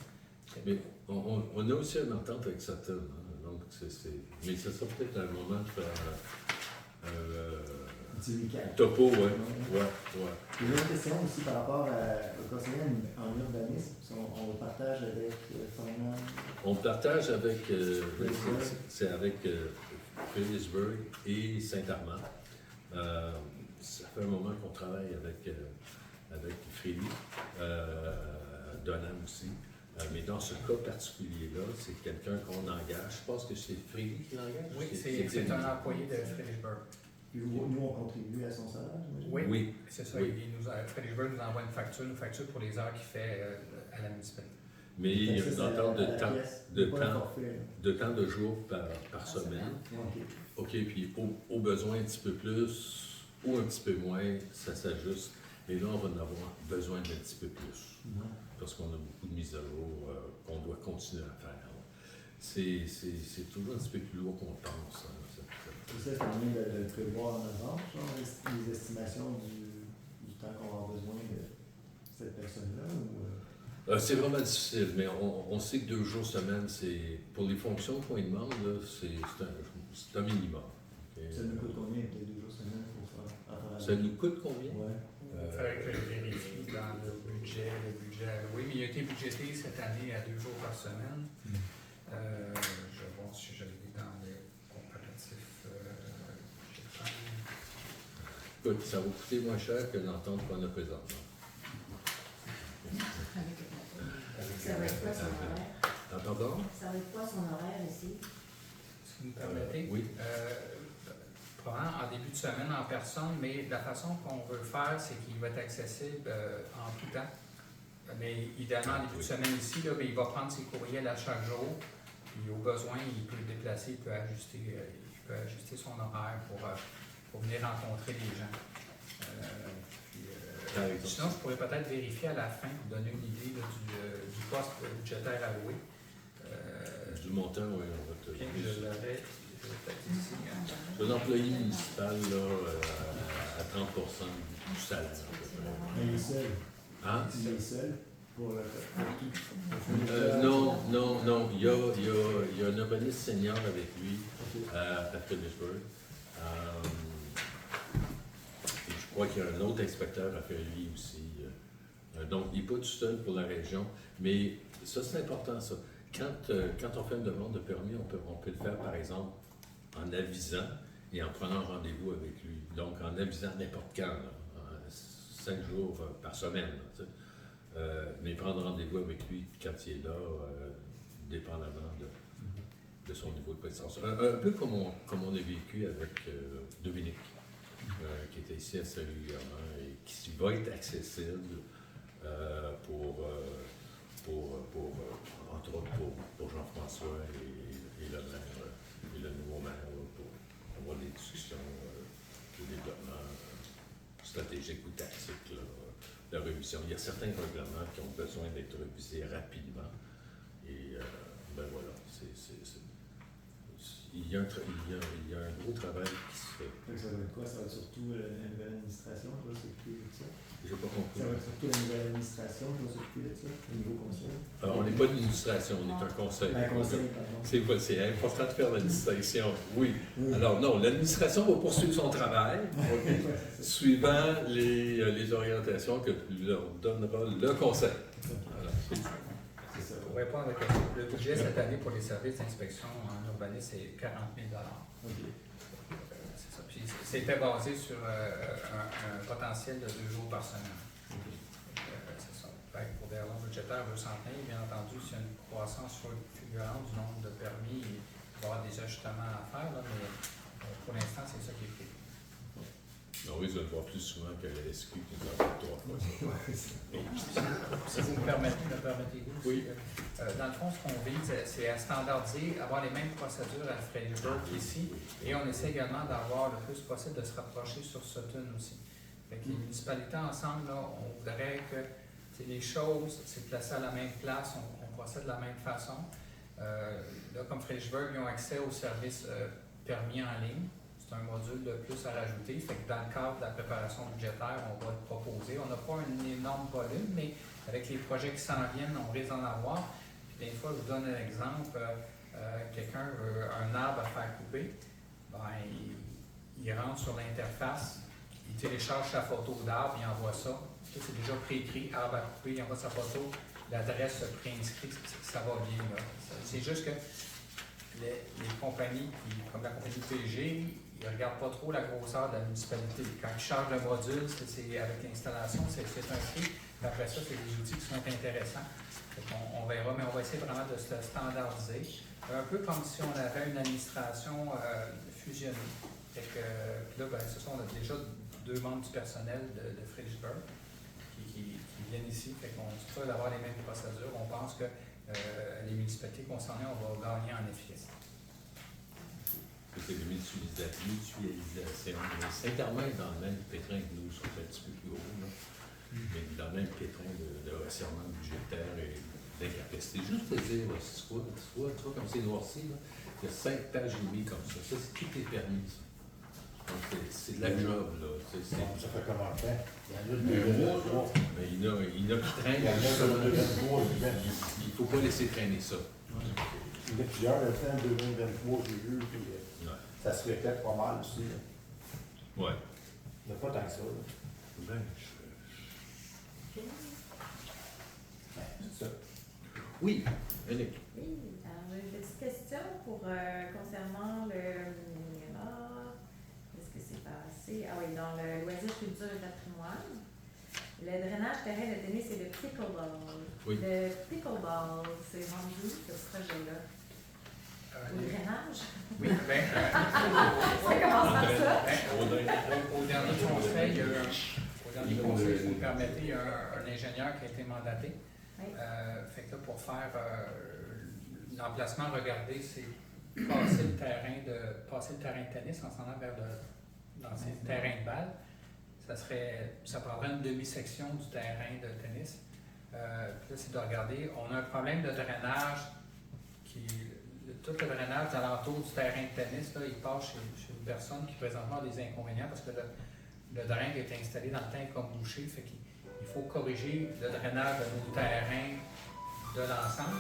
Mais on a aussi une entente avec Saturn. Hein, donc mais ce sera peut-être un moment de faire Un petit recap. topo, ouais. J'ai une autre question aussi par rapport au conseiller en urbanisme. On le partage avec Fernand. On partage avec, c'est avec Phillipsburg et Saint-Armand. Ça fait un moment qu'on travaille avec Frély, Donham aussi. Mais dans ce cas particulier-là, c'est quelqu'un qu'on engage. Je pense que c'est Frély qui l'engage. Oui, c'est un employé de Phillipsburg. Puis nous, on contribue à son salaire, j'imagine? Oui, c'est ça. Oui. Phillipsburg nous envoie une facture pour les heures qu'il fait à la municipalité. Mais il y a une entente de temps de jours par semaine. Ok. OK, puis au besoin un petit peu plus ou un petit peu moins, ça s'ajuste. Et là, on va en avoir besoin d'un petit peu plus. Parce qu'on a beaucoup de mises à jour qu'on doit continuer à faire. C'est toujours un petit peu plus lourd qu'on pense. Hein, ça, c'est bien de le prévoir en avance, genre, les estimations du temps qu'on va avoir besoin de cette personne-là? Ou, c'est vraiment difficile, mais on sait que 2 jours semaine, c'est pour les fonctions qu'on lui demande, c'est un minimum. Okay? Ça nous coûte combien, les 2 jours semaine pour faire? Ça nous coûte combien? Ouais. Il faudrait que je vérifie dans le budget alloué, mais il a été budgété cette année à 2 jours par semaine. Je vais voir si je l'ai dans les comparatifs. Écoute, ça va coûter moins cher que l'entente qu'on a présentement. Ça va être quoi son horaire? T'entends? Ça va être quoi son horaire ici? Si vous me permettez. Oui. Probablement en début de semaine en personne, mais la façon qu'on veut le faire, c'est qu'il va être accessible en tout temps. Mais idéalement, en début de semaine ici, là, il va prendre ses courriels à chaque jour. Puis au besoin, il peut le déplacer, il peut ajuster son horaire pour venir rencontrer les gens. Sinon, je pourrais peut-être vérifier à la fin pour donner une idée là, du poste budgétaire alloué. Du montant, oui, on va te Bien que je l'aurais peut-être ici. Hein. C'est un employé municipal là, à 30% du salaire. À peu près. Mais il est seul. Hein? Il est seul pour tout. Non. Il y a un urbaniste senior avec lui à Phillipsburg. Et je crois qu'il y a un autre inspecteur à Philly aussi. Donc, il n'est pas tout seul pour la région. Mais ça, c'est important, ça. Quand on fait une demande de permis, on peut le faire, par exemple, en avisant et en prenant rendez-vous avec lui. Donc, en avisant n'importe quand, là, 5 jours par semaine. Là, mais prendre rendez-vous avec lui quand il est là, dépendamment de son niveau de connaissance. Un peu comme on a vécu avec Dominique, qui était ici assez régulièrement et qui va être accessible entre autres pour Jean-François et le maire, et le nouveau maire, là, pour avoir des discussions de développement stratégique ou tactique, là, de révision. Il y a certains règlements qui ont besoin d'être révisés rapidement. Et ben voilà, il y a un gros travail qui se fait. Ça va être quoi? Ça va être surtout la nouvelle administration qui va s'occuper de ça? J'ai pas compris. Ça va être surtout la nouvelle administration qui va s'occuper de ça, au niveau conseil? On n'est pas une administration, on est un conseil. Un conseil, pardon. C'est important de faire la distinction. Oui. Alors non, l'administration va poursuivre son travail, suivant les orientations que leur donnera le conseil. Voilà. C'est ça. Pour répondre à la question, le budget cette année pour les services d'inspection en urbanisme, c'est 40 000 OK. C'est ça. Puis c'était basé sur un potentiel de 2 jours par semaine. C'est ça. Fait que pour des raisons budgétaires, on veut s'en tenir. Bien entendu, s'il y a une croissance fulgurante du nombre de permis, il va y avoir des ajustements à faire, là, mais pour l'instant, c'est ça qui est prévu. On risque de le voir plus souvent que la SQ qui nous en fait 3 fois. Si vous me permettez-vous, Oui. dans le fond, ce qu'on vise, c'est à standardiser, avoir les mêmes procédures à Fredericksburg qu'ici, et on essaie également d'avoir le plus possible de se rapprocher sur Sutton aussi. Fait que les municipalités ensemble, là, on voudrait que les choses, c'est placé à la même place, on procède de la même façon. Là, comme Fredericksburg, ils ont accès aux services permis en ligne. C'est un module de plus à rajouter. Fait que dans le cadre de la préparation budgétaire, on va le proposer. On n'a pas un énorme volume, mais avec les projets qui s'en viennent, on risque d'en avoir. Puis des fois, je vous donne un exemple. Quelqu'un veut un arbre à faire couper. Ben, il rentre sur l'interface, il télécharge sa photo d'arbre, il envoie ça. C'est déjà préécrit, arbre à couper, il envoie sa photo, l'adresse préinscrite, ça va bien. C'est juste que les compagnies, comme la compagnie PG, ils ne regardent pas trop la grosseur de la municipalité. Quand ils chargent le module, c'est avec l'installation, c'est un prix. Après ça, c'est des outils qui sont intéressants. On verra, mais on va essayer vraiment de se standardiser. Un peu comme si on avait une administration fusionnée. Fait que, puis là, ce sont déjà 2 membres du personnel de Fredericksburg qui viennent ici. Fait qu'on est sûr d'avoir les mêmes procédures. On pense que les municipalités concernées, on va gagner en efficacité. C'est de mutualisation. Ils s'intermènent dans le même pétrin que nous, sont un petit peu plus haut, là. Mais dans le même pétrin de resserrement budgétaire et d'incapacité. Juste te dire, si tu vois comme c'est noirci, là, il y a 5 pages et demie comme ça. Ça, tout est permis, ça. Donc, c'est de la job, là. Ça fait comment faire? Il y en a Mais il y en a qui traînent. Il y en a 2023, Il ne faut pas laisser traîner ça. il y a plusieurs, le temps 2023, j'ai vu, puis ça se répète pas mal aussi. Là. Ouais. Il n'y a pas tant que ça. Là. Ben, C'est ça. oui, Yannick. Oui, alors j'ai une petite question concernant le. Qu'est-ce que c'est passé? Ah oui, dans le loisir, culture et patrimoine. Le drainage terrain de tennis et le pickleball. Oui. Le pickleball, c'est rendu ce projet-là. Au drainage? Oui, bien. Ça commence par ça? Au dernier conseil, il y a eu si vous me permettez, il y a un ingénieur qui a été mandaté. Oui. Fait que là, pour faire l'emplacement, regardez, c'est passer le terrain de tennis en s'en allant vers l'ancien terrain de balle. Ça prendrait une demi-section du terrain de tennis. Puis là, c'est de regarder, on a un problème de drainage tout le drainage alentour du terrain de tennis, là, il passe chez une personne qui présentement a des inconvénients parce que le drain qui a été installé dans le temps est comme bouché, fait qu'il faut corriger le drainage de nos terrains de l'ensemble.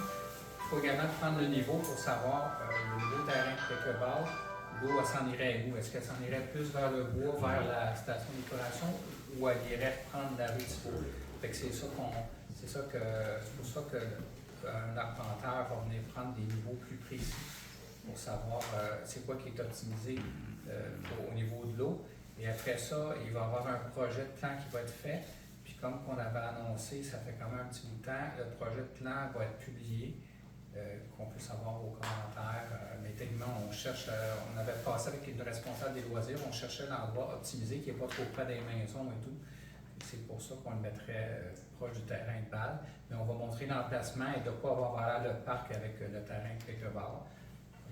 Il faut également prendre le niveau pour savoir le nouveau terrain de pickleball, l'eau elle s'en irait où? Est-ce qu'elle s'en irait plus vers le bois, vers la station d'épuration, ou elle irait prendre la rue Thibault? Fait que c'est pour ça qu'un arpenteur va venir prendre des niveaux plus précis pour savoir c'est quoi qui est optimisé au niveau de l'eau. Et après ça, il va y avoir un projet de plan qui va être fait. Puis comme on avait annoncé, ça fait quand même un petit bout de temps, le projet de plan va être publié, qu'on puisse avoir vos commentaires. Mais techniquement, on avait passé avec une responsable des loisirs, on cherchait l'endroit optimisé qui n'est pas trop près des maisons et tout. C'est pour ça qu'on le mettrait proche du terrain de balle. Mais on va montrer l'emplacement et de quoi va avoir le parc avec le terrain de pickleball.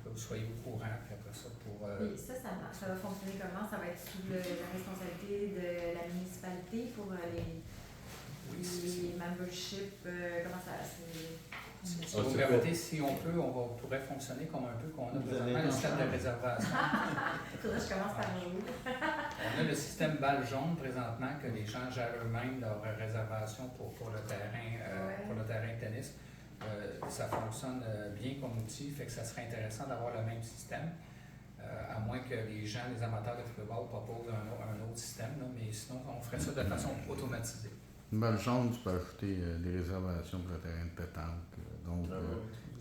Que vous soyez au courant, puis après ça pour... Et ça marche. Ça va fonctionner comment? Ça va être sous la responsabilité de la municipalité pour les memberships? Comment ça Si vous permettez, si on peut, pourrait fonctionner comme un peu qu'on a présentement le système de réservation. Il faudrait que je commence par vous. On a le système balle jaune présentement que les gens gèrent eux-mêmes leur réservation pour le terrain de tennis. Ça fonctionne bien comme outil, fait que ça serait intéressant d'avoir le même système, à moins que les amateurs de football proposent un autre système, là, mais sinon on ferait ça de façon automatisée. Une balle jaune, tu peux ajouter des réservations pour le terrain de pétanque. Donc,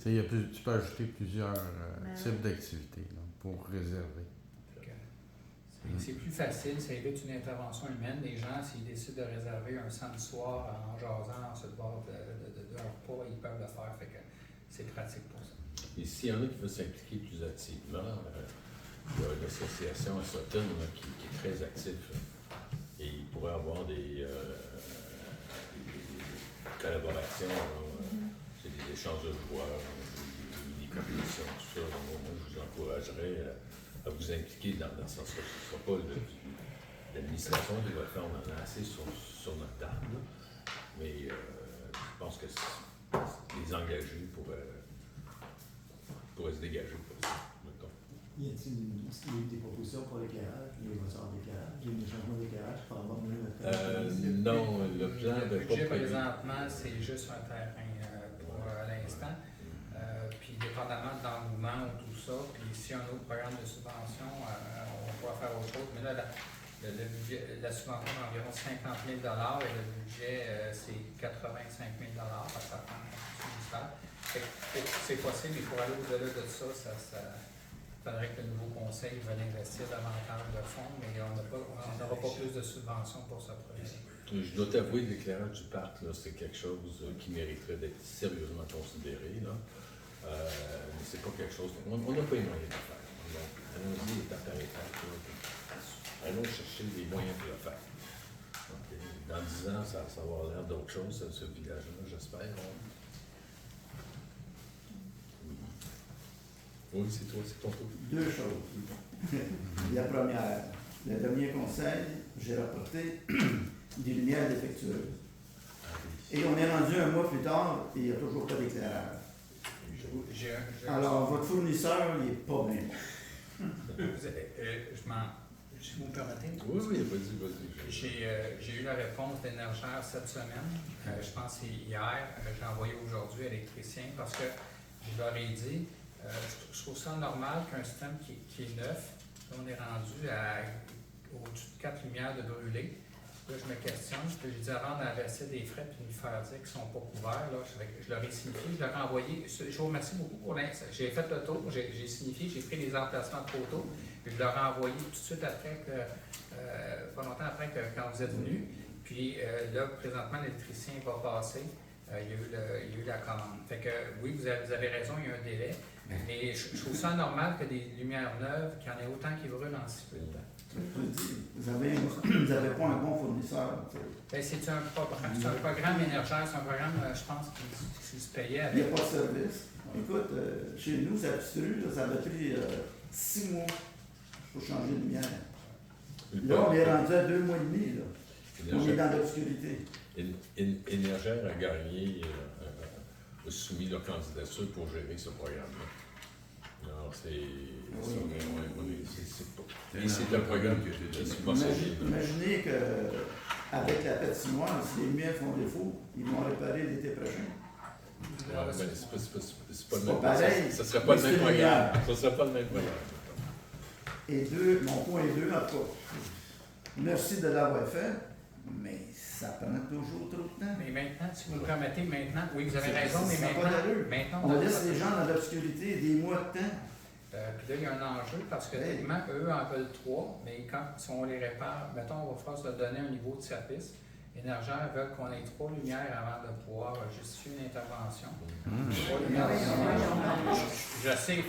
tu peux ajouter plusieurs types d'activités là, pour réserver. C'est plus facile, ça évite une intervention humaine. Les gens, s'ils décident de réserver un samedi soir en jasant, en se bord d'un repas, ils peuvent le faire. Fait que c'est pratique pour ça. Et s'il y en a qui veulent s'impliquer plus activement, il y a l'association à Sutton qui est très active. Et il pourrait avoir des collaboration, c'est des échanges de joueurs, des compétitions, tout ça. Donc, moi, je vous encouragerais à vous impliquer dans ce sens-là. Ce ne sera pas l'administration qui va le faire, on en a assez sur notre table, mais je pense que les engagés pourraient se dégager pour ça. Y a-t-il des propositions pour l'éclairage, les voitures d'éclairage, les changements d'éclairage par rapport à notre non, le plan Le n'avait pas budget prévu. présentement, c'est juste un terrain pour l'instant. Puis dépendamment de l'engouement ou tout ça, puis si un autre programme de subvention, on pourra faire autre chose. Mais là, la subvention est d'environ 50 000 et le budget, c'est 85 000 parce que ça prend un ministère. C'est possible, mais pour aller au-delà de ça, il faudrait que le nouveau conseil veuille investir davantage de fonds, mais on n'aura pas plus de subventions pour ce projet. Je dois t'avouer que l'éclairage du parc, c'est quelque chose qui mériterait d'être sérieusement considéré. Là. Mais c'est pas quelque chose. On n'a pas les moyens de le faire. Donc, allons-y étape par étape. Allons chercher les moyens pour le faire. Donc, dans 10 ans, ça va avoir l'air d'autre chose, ce village-là, j'espère. Oui, c'est toi, c'est ton tour. Deux choses. La première, le dernier conseil, j'ai rapporté des lumières défectueuses. Et on est rendu un mois plus tard et il n'y a toujours pas d'éclairage. Alors, votre fournisseur, il n'est pas bien bon. Si vous me permettez? Oui, vas-y. J'ai eu la réponse d'Énergère cette semaine. Je pense que c'est hier. J'ai envoyé aujourd'hui à l'électricien parce que je leur ai dit, je trouve ça normal qu'un système qui est neuf, là, on est rendu au-dessus de 4 lumières de brûlées. Là, je me questionne, puis je dis avant d'investir des frais puis de me faire dire qu'ils ne sont pas couverts, là, je leur ai signifié, je leur ai envoyé, je vous remercie beaucoup pour l'instant. J'ai fait le tour, j'ai signifié, j'ai pris les emplacements de photos, puis je leur ai envoyé tout de suite après, pas longtemps après quand vous êtes venus. Puis là, présentement, l'électricien va passer. Il y a eu la commande. Fait que oui, vous avez raison, il y a un délai. Mais je trouve ça normal que des lumières neuves, qu'il y en ait autant qui brûlent en si peu de temps. Vous n'avez pas un bon fournisseur. Ben, c'est un programme énergère, c'est un programme, je pense, qui se payait avec. Il n'y a pas de service. Écoute, chez nous, cette petite rue, ça m'a pris 6 mois pour changer de lumière. Là, on est rendu à 2 mois et demi. Là. On est dans l'obscurité. Énergère a gagné, a soumis leur candidature pour gérer ce programme-là. Alors, c'est un programme que j'ai subventionné. Imaginez qu'avec la patinoire, si les lumières font défaut, ils vont réparer l'été prochain. Ouais, mais c'est pas le même pareil. Ça ne serait pas le même programme. Ça ne serait pas le même programme. Et mon point 2, en tout cas, merci de l'avoir fait, mais ça prend toujours trop de temps. Mais maintenant, si vous me permettez, oui, vous avez raison, mais maintenant on laisse les gens dans l'obscurité des mois de temps. Puis là, il y a un enjeu parce que techniquement, eux en veulent 3, mais si on les répare, mettons, on va faire se donner un niveau de service. Énergère veulent qu'on ait 3 lumières avant de pouvoir justifier une intervention. 3 lumières. Je sais,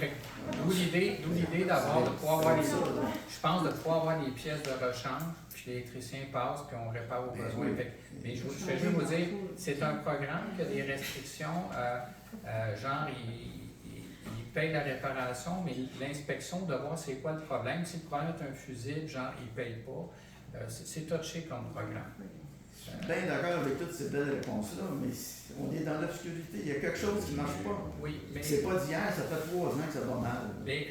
d'où l'idée d'avoir de pouvoir avoir je pense de pouvoir avoir les pièces de rechange, puis l'électricien passe, puis on répare aux besoins. Mais je vais juste vous dire, c'est un programme qui a des restrictions, genre, il paye la réparation, mais l'inspection de voir c'est quoi le problème. Si le problème est un fusible, genre, il ne paye pas. C'est touché comme programme. Je suis bien d'accord avec toutes ces belles réponses-là, mais on est dans l'obscurité. Il y a quelque chose qui ne marche pas. Oui, mais c'est pas d'hier, ça fait 3 ans que ça va mal. Mais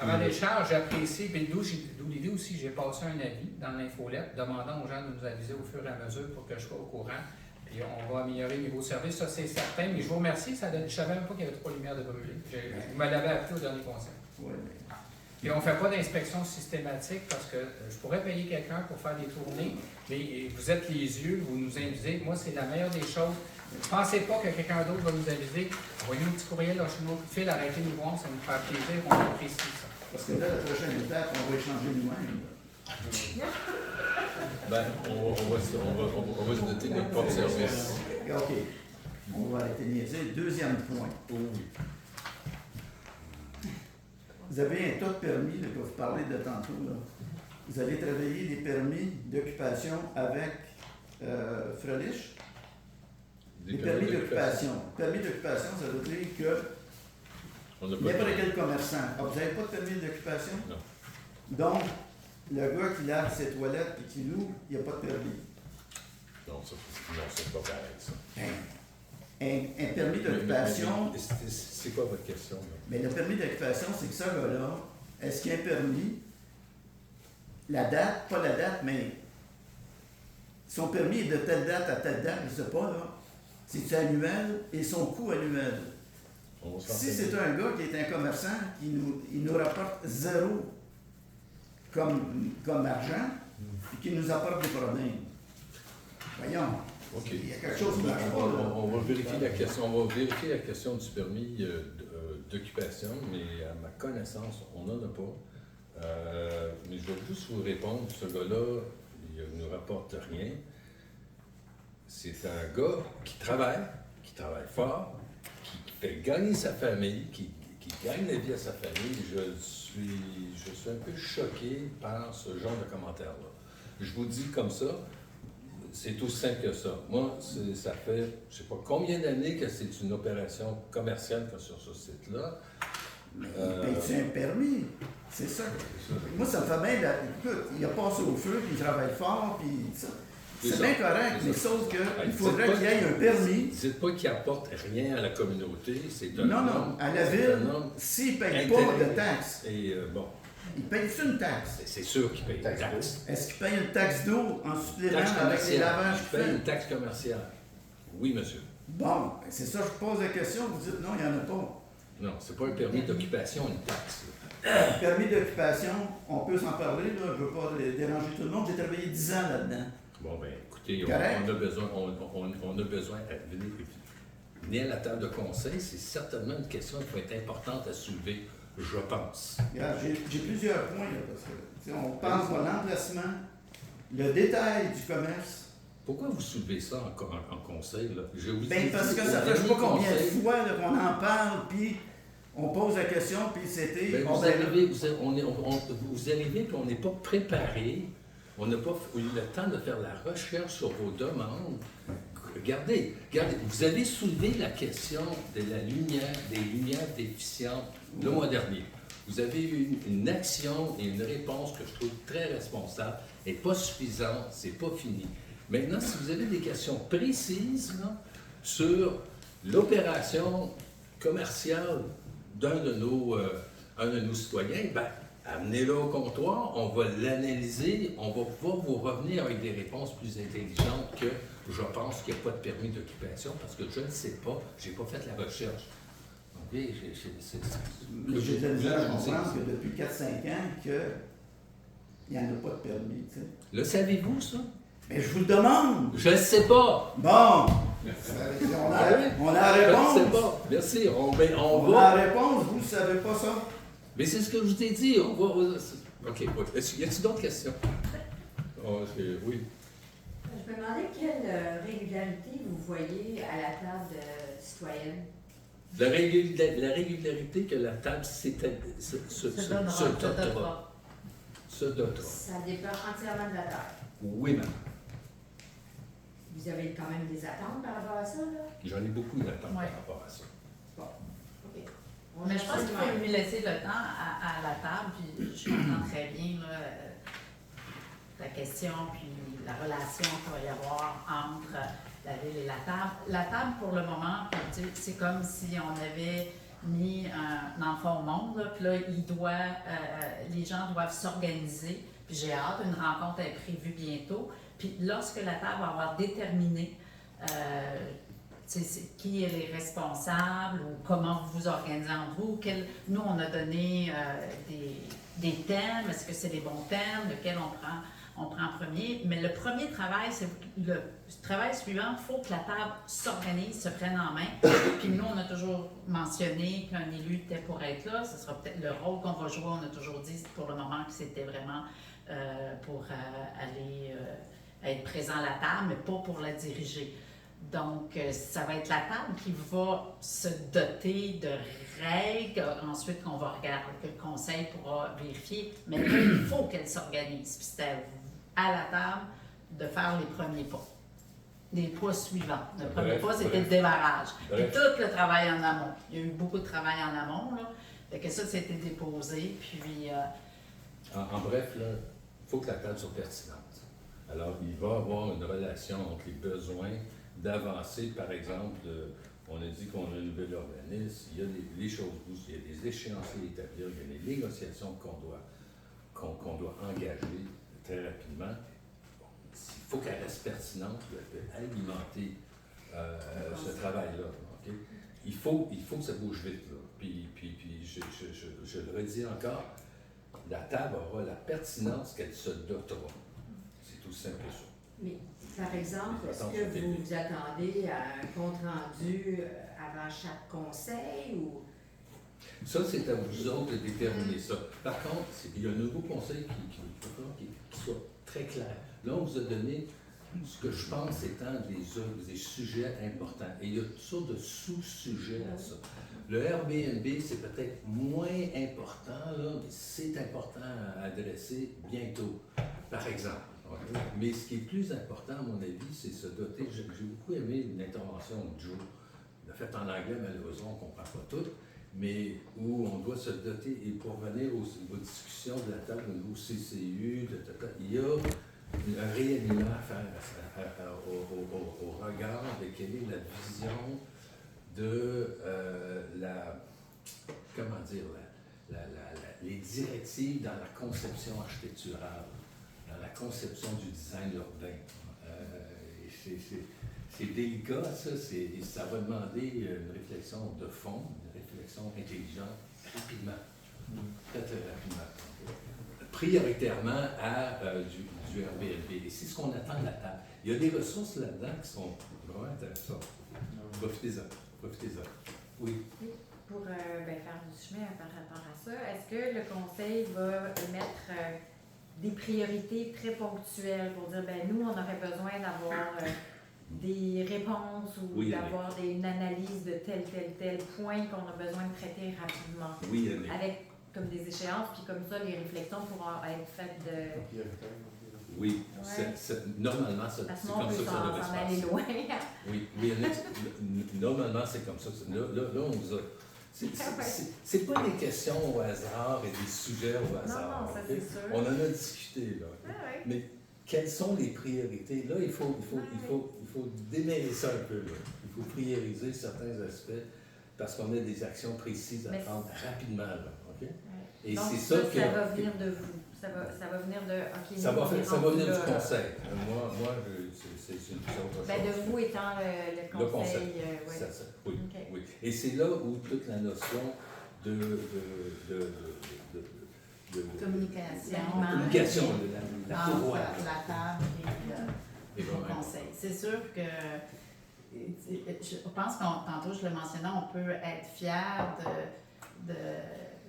avant l'échange, j'apprécie, puis d'où l'idée aussi, j'ai passé un avis dans l'infolette demandant aux gens de nous aviser au fur et à mesure pour que je sois au courant. Puis on va améliorer le niveau de service, ça c'est certain. Mais je vous remercie, je ne savais même pas qu'il y avait 3 lumières de brûlées. Vous me l'avez appris au dernier conseil. Oui, Puis on ne fait pas d'inspection systématique parce que je pourrais payer quelqu'un pour faire des tournées, mais vous êtes les yeux, vous nous avisez. Moi, c'est la meilleure des choses. Ne pensez pas que quelqu'un d'autre va nous aviser. Envoyez-nous un petit courriel, lâchez-nous un coup de fil, arrêtez de nous voir, ça nous fait plaisir, on apprécie ça. Parce que là, la prochaine étape, on va échanger nous-mêmes. Ben, on va se doter de notre propre service. OK. On va arrêter de niaiser. Deuxième point. Oui. Vous avez un tas de permis là, que vous parlez de tantôt. Là. Vous allez travailler des permis d'occupation avec Frelich? Les permis d'occupation. Permis d'occupation, ça veut dire que On n'a pas n'importe de- quel commerçant. Ah, vous n'avez pas de permis d'occupation? Non. Donc, le gars qui lave ses toilettes et qui loue, il n'y a pas de permis. Non, c'est pas pareil, ça. Un permis d'occupation, Mais c'est quoi votre question, là? mais le permis d'occupation, c'est que ce gars-là, est-ce qu'il y a un permis? La date, pas la date, mais son permis est de telle date à telle date, je ne sais pas, là. C'est annuel et son coût annuel. On va se Si renseigner. c'est un gars qui est un commerçant, il nous rapporte zéro comme argent, et qui nous apporte des problèmes. Voyons, OK. il y a quelque chose qui ne marche pas, là. On va vérifier la question. On va vérifier la question du permis d'occupation, mais à ma connaissance, on n'en a pas. Mais je vais juste vous répondre, ce gars-là, il ne nous rapporte rien. C'est un gars qui travaille fort, qui fait gagner sa famille, qui gagne la vie à sa famille. Je suis un peu choqué par ce genre de commentaires-là. Je vous dis comme ça, c'est aussi simple que ça. Moi, ça fait, je ne sais pas combien d'années que c'est une opération commerciale que sur ce site-là. C'est un permis. C'est ça. Moi, ça me fait bien. Écoute, il a passé au feu, puis il travaille fort, puis ça. C'est bien correct, mais sauf qu'il faudrait qu'il y ait un permis. Dites pas qu'il apporte rien à la communauté. C'est un Non, homme- non, à la c'est ville, un homme s'il ne paye pas intelligent. de taxes, Et bon, il paye une taxe. c'est sûr qu'il paye une taxe. Est-ce qu'il paye une taxe d'eau en supplément Taxe avec les commerciale. lavages Il qu'il paye fait? une taxe commerciale. Oui, monsieur. Bon, c'est ça, je pose la question, vous dites non, il n'y en a pas. Non, c'est pas un permis d'occupation, une taxe. Permis d'occupation, on peut s'en parler, là, je ne veux pas déranger tout le monde, j'ai travaillé 10 ans là-dedans. Bon, ben, écoutez, Correct. on a besoin, venir à la table de conseil, c'est certainement une question qui va être importante à soulever, je pense. Regarde, j'ai plusieurs points, là, parce que tu sais, on pense à l'emplacement, le détail du commerce. Pourquoi vous soulevez ça en conseil, là? Je vous Ben, ai parce dit que au ça fait je sais dernier pas combien de conseil, fois là, qu'on en parle, puis on pose la question, puis c'était... ben, on vous va- arrivez, vous arrivez, puis on n'est pas préparé, on n'a pas eu le temps de faire la recherche sur vos demandes. Regardez, vous avez soulevé la question de la lumière, des lumières déficientes le mois dernier. Vous avez eu une action et une réponse que je trouve très responsable et pas suffisante, c'est pas fini. Maintenant, si vous avez des questions précises là, sur l'opération commerciale d'un de nos citoyens, ben, amenez-le au comptoir, on va l'analyser, on va pouvoir vous revenir avec des réponses plus intelligentes que je pense qu'il n'y a pas de permis d'occupation parce que je ne sais pas, je n'ai pas fait la recherche. OK? J'ai de la misère à comprendre que depuis 4-5 ans, qu'il n'y en a pas de permis, tu sais. Le savez-vous, ça? Mais je vous le demande! Je ne sais pas! Bon! On a la Je ne sais réponse! pas. Merci. On On va. a la réponse, vous ne savez pas ça? Mais c'est ce que je vous ai dit. On va. OK. Y a-t-il d'autres questions? Oui. Je me demandais quelle régularité vous voyez à la table citoyenne. La régularité que la table se dotera. Ça dépend entièrement de la table. Oui, madame. Vous avez quand même des attentes par rapport à ça, là? J'en ai beaucoup d'attentes Ouais. par rapport à ça. Bon, OK. Mais je pense qu'il faut lui laisser le temps à la table, puis je comprends très bien là, ta question, puis la relation qu'il va y avoir entre la ville et la table. La table, pour le moment, tu sais, c'est comme si on avait mis un enfant au monde, là, puis là, les gens doivent s'organiser, puis j'ai hâte, une rencontre est prévue bientôt, puis lorsque la table va avoir déterminé qui est les responsables ou comment vous vous organisez entre vous. Nous, on a donné des thèmes. Est-ce que c'est les bons thèmes? Lequel on prend en premier? Mais le premier travail, c'est le travail suivant. Il faut que la table s'organise, se prenne en main. Puis nous, on a toujours mentionné qu'un élu était pour être là. Ce sera peut-être le rôle qu'on va jouer. On a toujours dit pour le moment que c'était vraiment pour aller être présent à la table, mais pas pour la diriger. Donc, ça va être la table qui va se doter de règles, ensuite qu'on va regarder, que le conseil pourra vérifier. Mais là, il faut qu'elle s'organise. Puis c'est à la table de faire les premiers pas. les pas suivants. Le Bref, premier pas, c'était bref. le démarrage. Et Bref. tout le travail en amont. Il y a eu beaucoup de travail en amont, là. Fait que ça été déposé, puis... En bref, il faut que la table soit pertinente. Alors, il va y avoir une relation entre les besoins d'avancer. Par exemple, on a dit qu'on a un nouvel organisme, il y a les choses bougent, il y a des échéanciers à établir, il y a des négociations qu'on doit engager très rapidement. Il faut qu'elle reste pertinente, alimenter ce travail-là. Okay? Il faut que ça bouge vite. Là. Puis je le redis encore, la table aura la pertinence qu'elle se dotera. C'est tout simple que ça. Mais, par exemple, est-ce Attends, que vous vous attendez à un compte-rendu avant chaque conseil ou... Ça, c'est à vous autres de déterminer ça. Par contre, il y a un nouveau conseil qui soit très clair. Là, on vous a donné ce que je pense étant des sujets importants. Et il y a toutes sortes de sous-sujets à ça. Le Airbnb, c'est peut-être moins important, là, mais c'est important à adresser bientôt, par exemple. Okay? Mais ce qui est plus important, à mon avis, c'est se doter. J'ai beaucoup aimé l'intervention de Joe. Il l'a fait en anglais, malheureusement, on ne comprend pas tout, mais où on doit se doter. Et pour revenir aux discussions de la table au niveau CCU, il y a un réalignement à faire au regard de quelle est la vision de les directives dans la conception architecturale, dans la conception du design urbain. C'est délicat, ça va demander une réflexion de fond, une réflexion intelligente, rapidement, très rapidement. Prioritairement à du Airbnb. Et c'est ce qu'on attend de la table. Il y a des ressources là-dedans qui sont vraiment intéressantes. Profitez-en. Oui. Pour faire du chemin par rapport à ça, est-ce que le conseil va émettre des priorités très ponctuelles pour dire, nous, on aurait besoin d'avoir des réponses ou Oui, d'avoir une analyse de tel point qu'on a besoin de traiter rapidement? Oui, Yannick. Avec comme des échéances, puis comme ça, les réflexions pourront être faites de... Oui, Ouais. normalement, c'est Parce comme qu'on ça peut que ça devrait se s'en aller passer. loin. Oui, normalement, c'est comme ça. Là, on vous a... C'est pas des questions au hasard et des sujets au hasard. Non, ça okay? c'est sûr. On en a discuté, là. Ah, ouais. Mais quelles sont les priorités? Là, il faut démêler ça un peu. Là. Il faut prioriser certains aspects parce qu'on a des actions précises à prendre rapidement. Là, okay? Ouais. Et Donc, c'est ça que... ça va venir de vous. Ça va venir de... Okay, ça va venir là, du conseil. Moi c'est une autre chose. de vous étant le conseil. Ouais. Oui, Okay. oui. Et c'est là où toute la notion de communication, la entre courroie. la table et Et le vraiment. conseil. C'est sûr que, je pense tantôt je le mentionnais, on peut être fier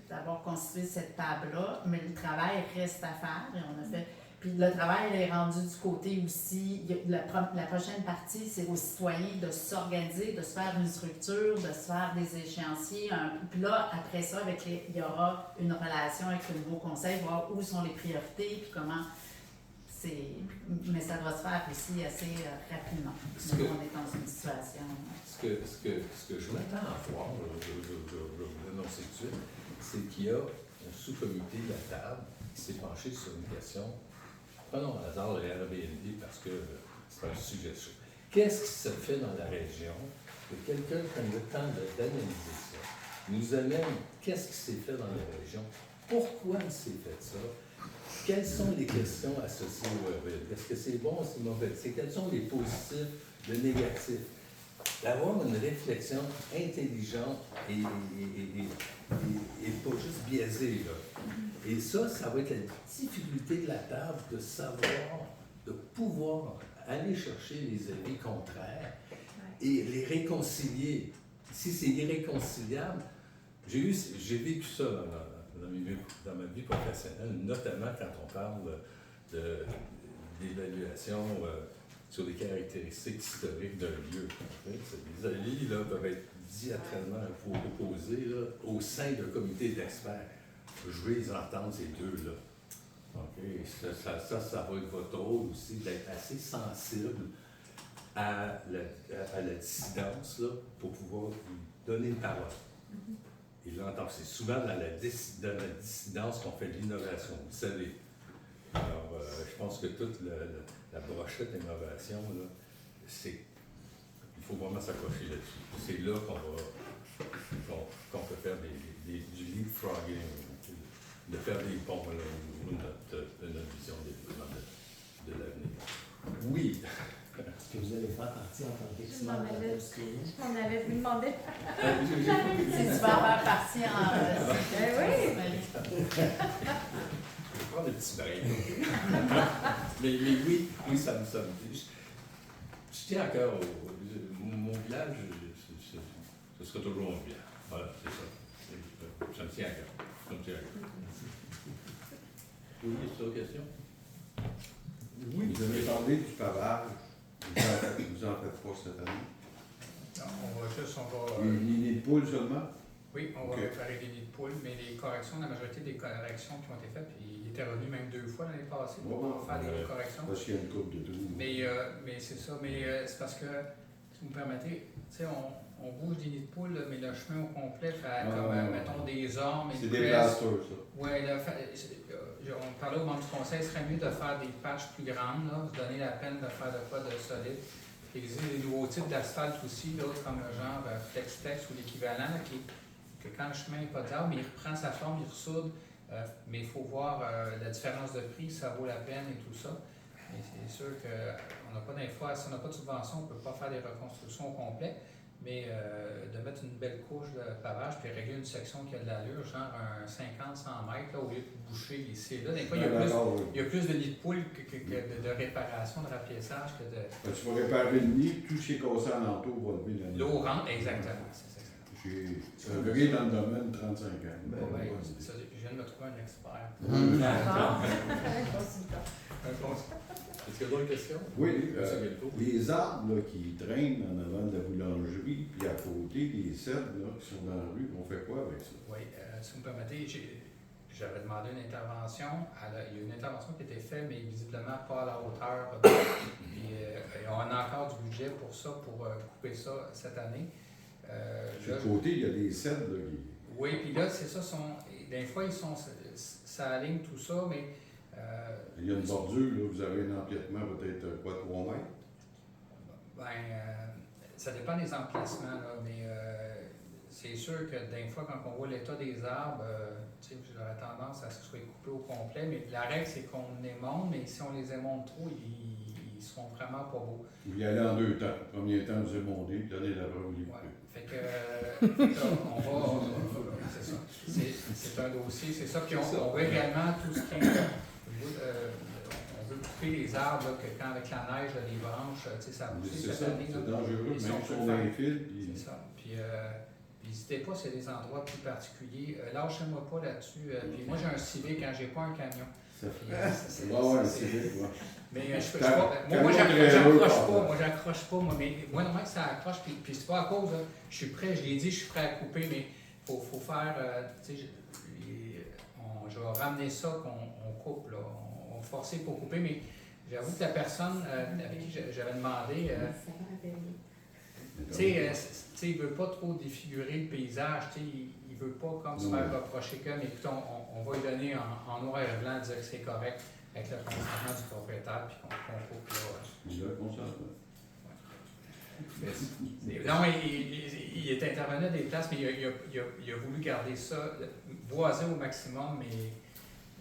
d'avoir constitué cette table-là, mais le travail reste à faire et on a fait. Puis le travail est rendu du côté aussi, la prochaine partie, c'est aux citoyens de s'organiser, de se faire une structure, de se faire des échéanciers. Puis là, après ça, il y aura une relation avec le nouveau conseil, voir où sont les priorités, puis comment mais ça doit se faire aussi assez rapidement. Donc, on est dans une situation. Ce que je m'attends à voir, je vais l'annoncer tout de suite, c'est qu'il y a un sous-comité de la table qui s'est penché sur une question. Prenons au hasard le Airbnb parce que c'est un sujet chaud. Qu'est-ce qui se fait dans la région que quelqu'un prenne le temps d'analyser ça, nous amène qu'est-ce qui s'est fait dans la région, pourquoi il s'est fait ça, quelles sont les questions associées au Airbnb, est-ce que c'est bon ou c'est mauvais, quels sont les positifs, les négatifs. D'avoir une réflexion intelligente et pas juste biaisée, là. Et ça va être la difficulté de la table de savoir, de pouvoir aller chercher les avis contraires et les réconcilier. Si c'est irréconciliable, j'ai vécu ça dans ma vie professionnelle, notamment quand on parle d'évaluation sur les caractéristiques historiques d'un lieu. Les avis là, peuvent être diamétralement opposés là, au sein d'un comité d'experts. Je vais les entendre, ces deux-là. Okay? Ça va être votre rôle aussi d'être assez sensible à la dissidence là, pour pouvoir lui donner une parole. Il l'entend. C'est souvent dans la dissidence qu'on fait de l'innovation, vous savez. Alors, je pense que toute la brochette d'innovation, là, il faut vraiment s'accrocher là-dessus. C'est là qu'on peut faire du leapfrogging, de faire des ponts là, au niveau de notre vision de l'avenir. Oui. Est-ce que vous allez faire partie en tant qu'expert de la posture? On avait vous demandé. Si tu vas faire partie en... oui. Je vais prendre des petits brins. mais oui, ça me je tiens à cœur mon village, ce sera toujours mon village. Voilà, c'est ça. Ça me tient à cœur. Oui, c'est une question? Oui. Vous avez parlé du pavage. Vous en faites pas cette année? Non, on va... Les nids de poules seulement? Oui, on va réparer des nids de poules, mais les corrections, la majorité des corrections qui ont été faites, puis il était revenu même 2 fois l'année passée pour faire des corrections. Parce qu'il y a une coupe de trous. Mais c'est ça, c'est parce que, si vous me permettez, tu sais, on bouge des nids de poules, mais le chemin au complet fait comme, mettons, des ormes et c'est des blasters, ça. Oui, on parlait au membre du conseil, il serait mieux de faire des patches plus grandes, là, se donner la peine de faire de quoi de solide. Il existe des nouveaux types d'asphalte aussi, là, comme le genre Flex ou l'équivalent, que quand le chemin n'est pas d'arbre, il reprend sa forme, il ressoude, mais il faut voir la différence de prix, ça vaut la peine et tout ça. Mais c'est sûr qu'on n'a pas d'infos, si on n'a pas de subvention, on ne peut pas faire des reconstructions au complet, mais de mettre une belle couche de pavage puis régler une section qui a de l'allure, genre un 50-100 mètres, là, au lieu de boucher ici et là. Des fois, il y a plus de nids de poules que de réparation, de rapiessage que de... Tu vas réparer le nid, tout ce qui est cassé en entour va lever la nuit. L'eau rentre, exactement. J'ai œuvré dans le domaine 35 ans. Je viens de me trouver un expert. Est-ce qu'il y a d'autres questions? Oui, les arbres là, qui traînent en avant de la boulangerie, puis à côté, les cèdres là, qui sont dans la rue, on fait quoi avec ça? Oui, si vous me permettez, j'avais demandé une intervention. Il y a une intervention qui a été faite, mais visiblement pas à la hauteur. Puis on a encore du budget pour ça, pour couper ça cette année. Sur le côté, il y a des cèdres. Oui, puis là, c'est ça. Des fois, ça aligne tout ça, mais. Il y a une bordure, là, vous avez un empiètement peut-être 3 mètres? Ça dépend des emplacements, là, mais c'est sûr que des fois, quand on voit l'état des arbres, j'aurais tendance à ce que ce soit coupé au complet, mais la règle, c'est qu'on émonte, mais si on les émonte trop, ils seront vraiment pas beaux. Vous y allez en 2 temps. Le premier temps, vous émontez, puis donnez la preuve, vous les coupez. Fait que, on va, c'est ça. C'est un dossier, c'est ça. Puis on veut également tout ce qui est, on veut couper les arbres, là, que quand avec la neige, les branches, ça pousse cette année. C'est dangereux, même si on a un fil. C'est ça. Puis n'hésitez pas s'il y a des endroits plus particuliers. Lâchez-moi pas là-dessus. Puis moi, j'ai un Civic quand j'ai pas un camion. Un Civic, mais moi, j'accroche pas. Mais moi, normalement, ça accroche. Puis c'est pas à cause, je suis prêt, je l'ai dit, je suis prêt à couper, mais il faut faire, je vais ramener ça qu'on coupe, là. On va forcer pour couper, mais j'avoue que la personne avec qui j'avais demandé, il ne veut pas trop défigurer le paysage, il ne veut pas comme se faire reprocher que, mais écoute, on va lui donner en noir et blanc, dire que c'est correct avec le consentement du propriétaire, puis qu'on coupe là. Il a le consentement. Non, il est intervenu à des places, mais il a voulu garder ça boisé au maximum, mais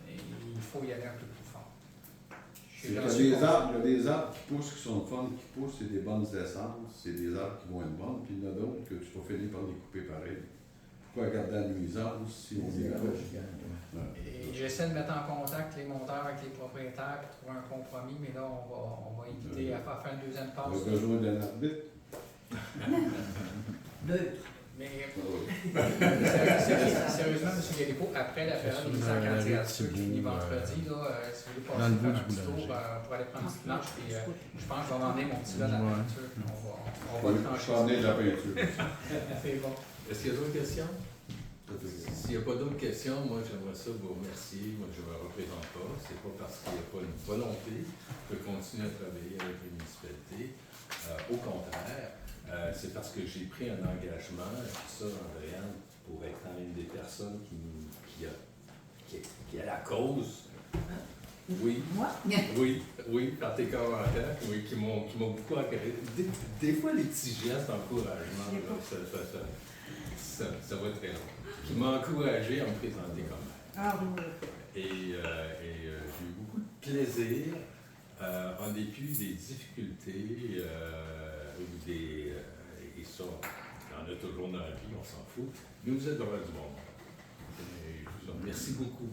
il faut y aller un peu plus fort. Il y a des arbres qui poussent, qui sont fun, qui poussent, c'est des bonnes essences, c'est des arbres qui vont être bonnes, puis il y en a d'autres que tu vas finir par les couper pareil. Pourquoi garder la nuisance si on les coupe? Et j'essaie de mettre en contact les monteurs avec les propriétaires pour trouver un compromis, mais là, on va éviter à faire une deuxième passe. On a besoin d'un arbitre. Mais sérieusement, M. Galipo, après la période de mise en candidature qui finit vendredi, si vous voulez passer faire un petit tour pour aller prendre une petite marche, puis je pense que je vais m'emmener mon petit gars de la peinture, puis on va trancher. Je vais emmener de la peinture. C'est bon. Est-ce qu'il y a d'autres questions? S'il n'y a pas d'autres questions, moi j'aimerais ça vous remercier. Moi je ne me représente pas. C'est pas parce qu'il n'y a pas une volonté de continuer à travailler avec les municipalités. Au contraire, c'est parce que j'ai pris un engagement, ça, Andréane, pour être une des personnes qui a la cause. Oui. Moi? Oui, par tes commentaires, oui, qui m'ont beaucoup encouragé. Des fois, les petits gestes d'encouragement, ça va très long. Qui m'ont encouragé à me présenter comme maire. Ah oui. Et j'ai eu beaucoup de plaisir, en dépit des difficultés, et ça, il y en a toujours dans la vie, on s'en fout, mais vous êtes dans du monde. Et je vous remercie beaucoup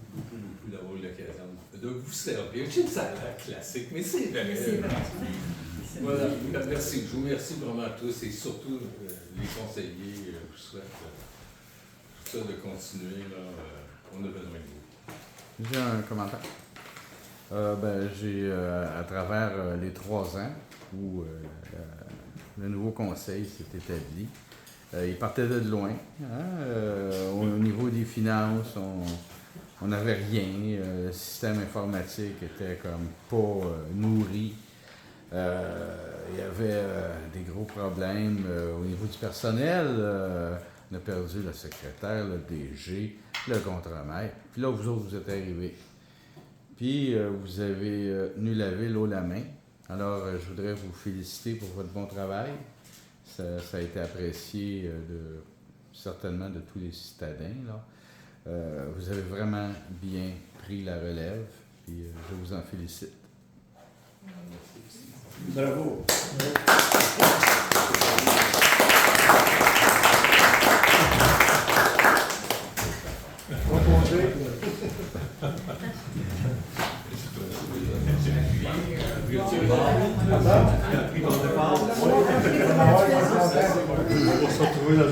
d'avoir eu l'occasion de vous servir. Je sais que ça a l'air classique, mais c'est vrai. Voilà, merci. Je vous remercie vraiment à tous et surtout les conseillers. Je vous souhaite de continuer. Là, on a besoin de vous. J'ai un commentaire. J'ai, à travers les 3 ans où le nouveau conseil s'est établi, il partait de loin. Au niveau des finances, on n'avait rien. Le système informatique était comme pas nourri. Il y avait des gros problèmes au niveau du personnel. On a perdu le secrétaire, le DG, le contremaître. Puis là, vous autres, vous êtes arrivés. Puis, vous avez tenu la ville haut la main. Alors, je voudrais vous féliciter pour votre bon travail. Ça a été apprécié certainement de tous les citadins, là. Vous avez vraiment bien pris la relève, puis je vous en félicite. Bravo. On va se retrouver dans